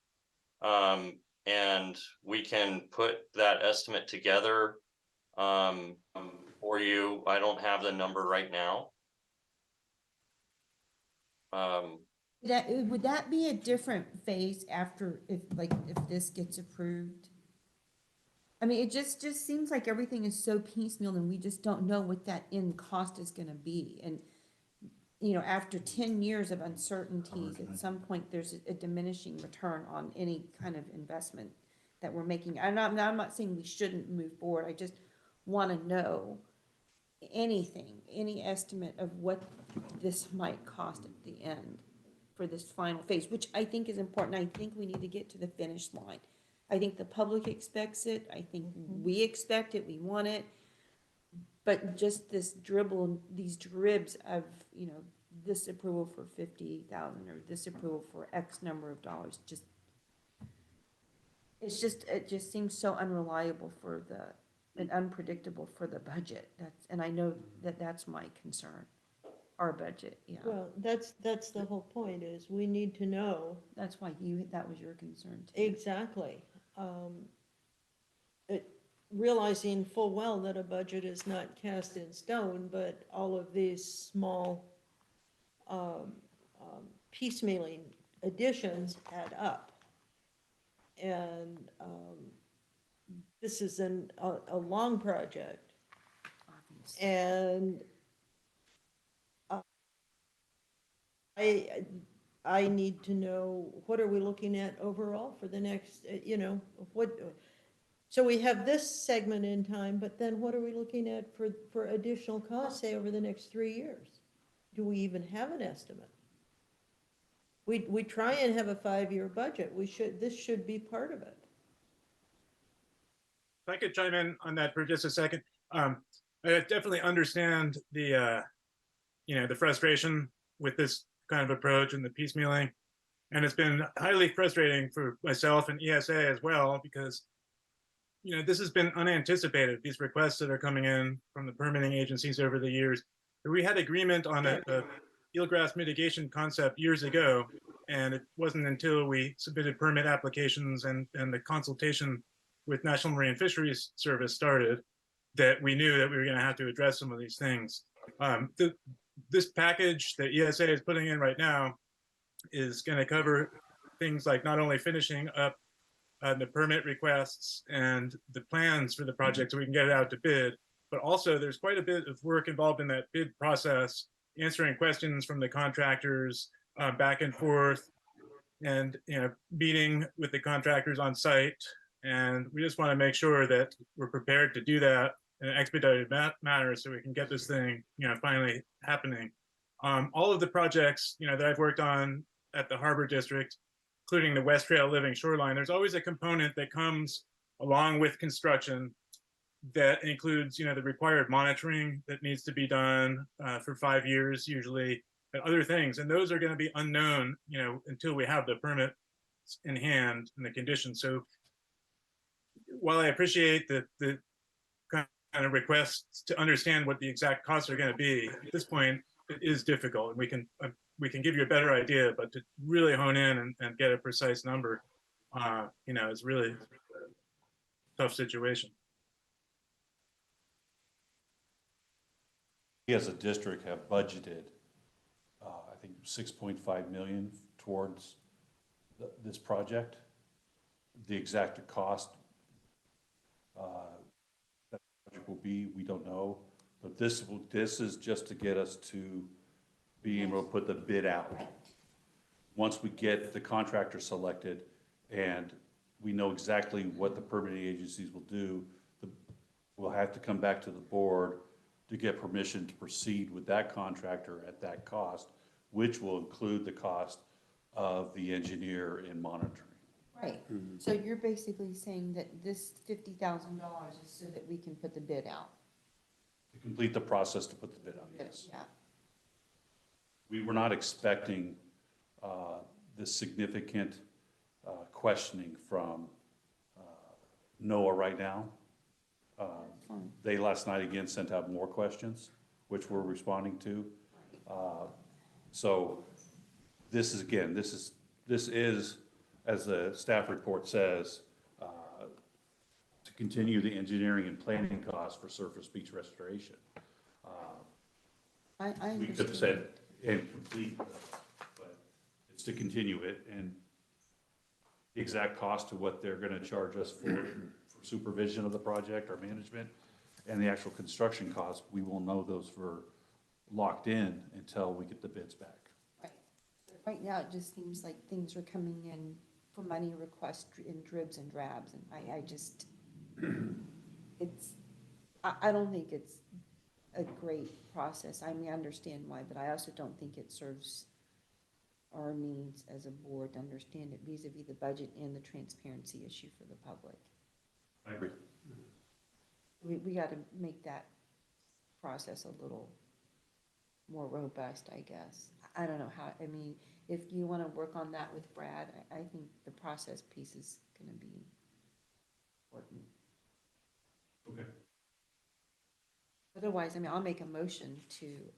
And we can put that estimate together for you. I don't have the number right now. Would that be a different phase after, if this gets approved? I mean, it just seems like everything is so piecemeal and we just don't know what that end cost is gonna be. And, you know, after 10 years of uncertainties, at some point, there's a diminishing return on any kind of investment that we're making. I'm not saying we shouldn't move forward. I just wanna know any estimate of what this might cost at the end for this final phase, which I think is important. I think we need to get to the finish line. I think the public expects it. I think we expect it. We want it. But just this these dribs of, you know, this approval for 50,000 or this approval for X number of dollars, it just seems so unreliable and unpredictable for the budget. And I know that's my concern. Our budget, yeah. Well, that's the whole point, is we need to know. That's why that was your concern too. Exactly. Realizing full well that a budget is not cast in stone, but all of these small piecemealing additions add up. And this is a long project. Obviously. And I need to know, what are we looking at overall for the next, you know, so we have this segment in time, but then what are we looking at for additional costs, say, over the next 3 years? Do we even have an estimate? We try and have a 5-year budget. This should be part of it. If I could chime in on that for just a second. I definitely understand the frustration with this kind of approach and the piecemealing. And it's been highly frustrating for myself and ESA as well, because this has been unanticipated, these requests that are coming in from the permitting agencies over the years. We had agreement on a eelgrass mitigation concept years ago, and it wasn't until we submitted permit applications and the consultation with National Marine Fisheries Service started that we knew that we were going to have to address some of these things. This package that ESA is putting in right now is going to cover things like not only finishing up the permit requests and the plans for the project so we can get it out to bid, but also there's quite a bit of work involved in that bid process, answering questions from the contractors, back and forth, and meeting with the contractors on site. And we just want to make sure that we're prepared to do that in an expedited manner so we can get this thing finally happening. All of the projects that I've worked on at the Harbor District, including the West Trail Living Shoreline, there's always a component that comes along with construction that includes the required monitoring that needs to be done for 5 years usually, and other things. And those are going to be unknown until we have the permit in hand and the conditions. So while I appreciate the kind of requests to understand what the exact costs are going to be, at this point it is difficult, and we can give you a better idea, but to really hone in and get a precise number is really a tough situation. We as a district have budgeted, I think 6.5 million towards this project. The exact cost that project will be, we don't know, but this is just to get us to being able to put the bid out. Once we get the contractor selected and we know exactly what the permitting agencies will do, we'll have to come back to the board to get permission to proceed with that contractor at that cost, which will include the cost of the engineer and monitoring. Right. So you're basically saying that this $50,000 is so that we can put the bid out? To complete the process to put the bid out, yes. Yeah. We were not expecting this significant questioning from NOAA right now. They last night again sent out more questions, which we're responding to. So this is, again, this is, as the staff report says, to continue the engineering and planning costs for surface beach restoration. I We could have understand. said and complete, but it's to continue it, and the exact cost of what they're going to charge us for supervision of the project or management, and the actual construction costs, we won't know those for locked in until we get the bids back. Right. Right now, it just seems like things are coming in for money requests in dribs and drabs, and I just, I don't think it's a great process. I mean, I understand why, but I also don't think it serves our needs as a board to understand it vis-a-vis the budget and the transparency issue for the public. I agree. We got to make that process a little more robust, I guess. I don't know how, I mean, if you want to work on that with Brad, I think the process piece is going to be important. Okay. Otherwise, I mean, I'll make a motion to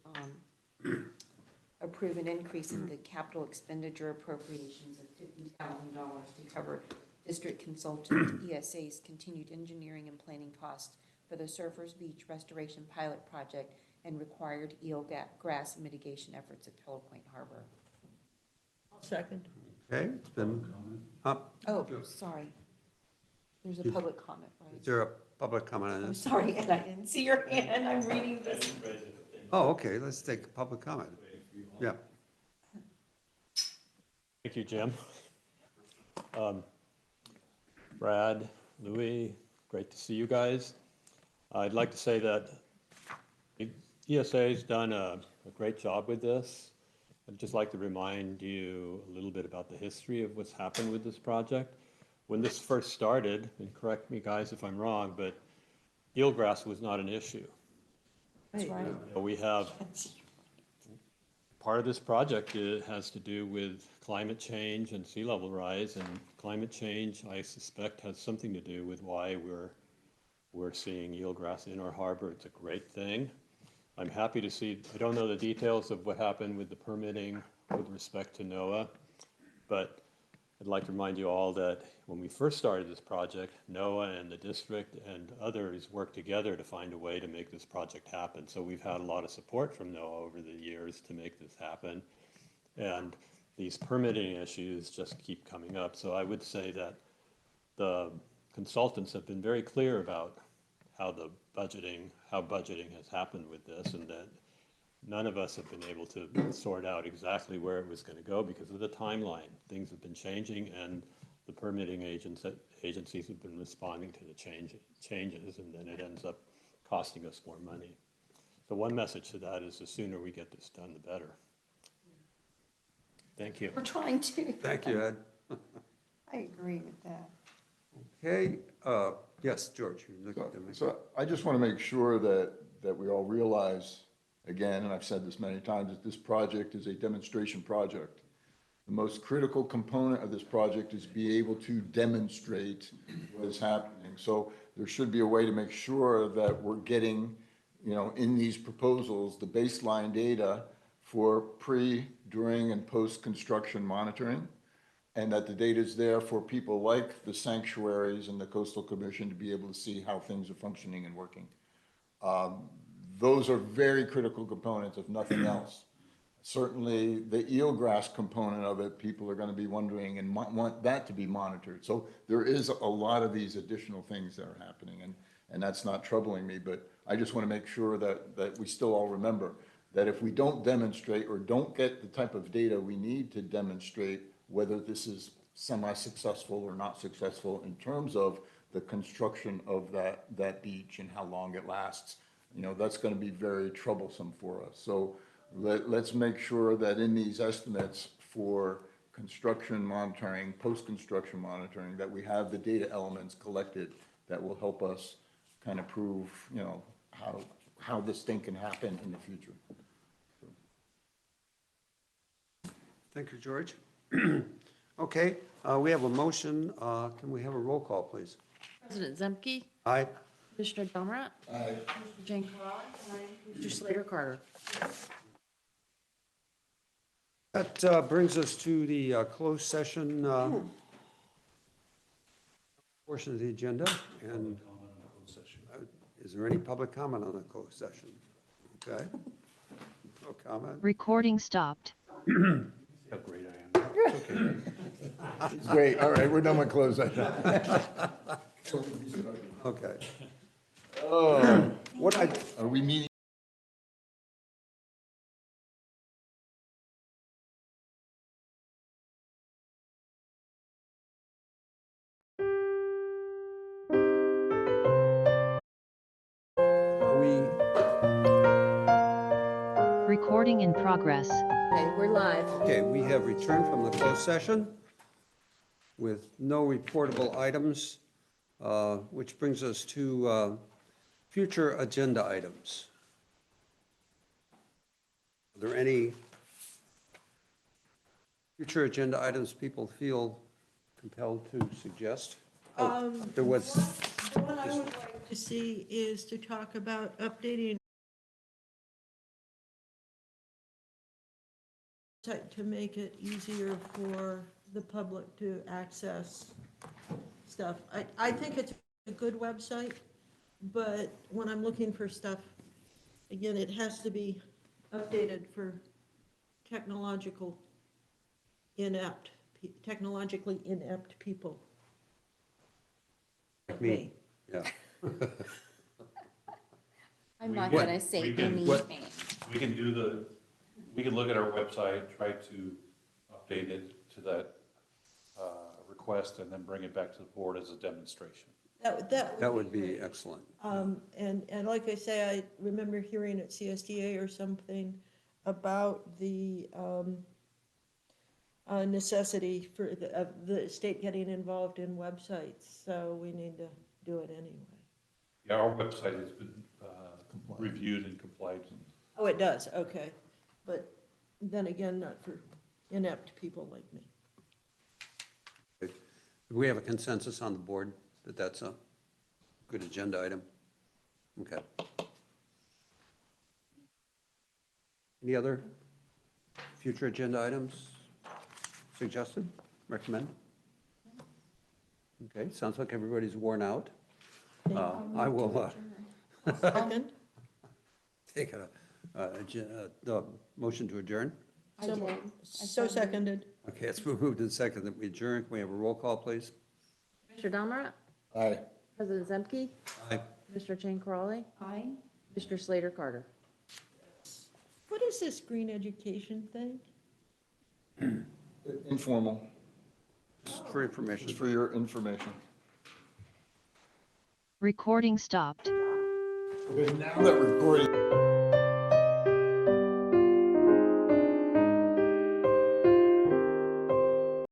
approve an increase in the capital expenditure appropriations of $50,000 to cover district consultant ESA's continued engineering and planning costs for the Surfers Beach Restoration Pilot Project and required eelgrass mitigation efforts at Pillow Point Harbor. Second. Okay, it's been, Oh, sorry. There's a public comment, is right? there a public comment on I'm this? sorry, and I didn't see your hand. I'm reading this. Oh, okay, let's take a public comment. Yeah. Thank you, Jim. Brad, Louis, great to see you guys. I'd like to say that ESA's done a great job with this. I'd just like to remind you a little bit about the history of what's happened with this project. When this first started, and correct me guys if I'm wrong, but eelgrass was not an issue. That's right. We have, part of this project has to do with climate change and sea level rise, and climate change, I suspect, has something to do with why we're seeing eelgrass in our harbor. It's a great thing. I'm happy to see, I don't know the details of what happened with the permitting with respect to NOAA, but I'd like to remind you all that when we first started this project, NOAA and the district and others worked together to find a way to make this project happen. So we've had a lot of support from NOAA over the years to make this happen. And these permitting issues just keep coming up. So I would say that the consultants have been very clear about how budgeting has happened with this, and that none of us have been able to sort out exactly where it was going to go because of the timeline. Things have been changing, and the permitting agencies have been responding to the changes, and then it ends up costing us more money. So one message to that is the sooner we get this done, the better. Thank you. We're trying to. Thank you, Ed. I agree with that. Okay, yes, George. You look at them. So I just want to make sure that we all realize, again, and I've said this many times, that this project is a demonstration project. The most critical component of this project is be able to demonstrate what is happening. So there should be a way to make sure that we're getting, in these proposals, the baseline data for pre, during, and post-construction monitoring, and that the data is there for people like the sanctuaries and the Coastal Commission to be able to see how things are functioning and working. Those are very critical components, if nothing else. Certainly the eelgrass component of it, people are going to be wondering and want that to be monitored. So there is a lot of these additional things that are happening, and that's not troubling me, but I just want to make sure that we still all remember that if we don't demonstrate or don't get the type of data we need to demonstrate whether this is semi-successful or not successful in terms of the construction of that beach and how long it lasts, that's going to be very troublesome for us. So let's make sure that in these estimates for construction monitoring, post-construction monitoring, that we have the data elements collected that will help us kind of prove, how this thing can happen in the future. Thank you, George. Okay, we have a motion. Can we have a roll call, please? President Zemke, Aye. Commissioner Delmerat, Aye. Mr. Jane Crowley, Mr. Slater Carter. That brings us to the closed session portion of the agenda. And is there any public comment on the closed session? Okay. No comment. Recording stopped. How great I am. Great, all right, we're done with closed session. Okay. Are we meeting? Are we? Recording in progress. Okay, we're live. Okay, we have returned from the closed session with no reportable items, which brings us to future agenda items. Are there any future agenda items people feel compelled to suggest? There was. The one I would like to see is to talk about updating to make it easier for the public to access stuff. I think it's a good website, but when I'm looking for stuff, again, it has to be updated for technologically inept people. Like me. Yeah. I'm not What? gonna say We can- anything. We can look at our website, try to update it to that request, and then bring it back to the board as a demonstration. That would be excellent. And like I say, I remember hearing at CSDA or something about the necessity for the state getting involved in websites, so we need to do it anyway. Yeah, our website has been reviewed and complied. Oh, it does, okay. But then again, not for inept people like me. Do we have a consensus on the board that that's a good agenda item? Okay. Any other future agenda items suggested, recommend? Okay, sounds like everybody's worn out. I will Second? take the motion to adjourn. So seconded. Okay, it's been moved and seconded that we adjourn. Can we have a roll call, please? Commissioner Domrat? Aye. President Zemke? Aye. Commissioner Chang Crawley? Aye. Commissioner Slater Carter? What is this green education thing? Informal, Just for information. just for your information. Recording stopped. Okay, now that recording.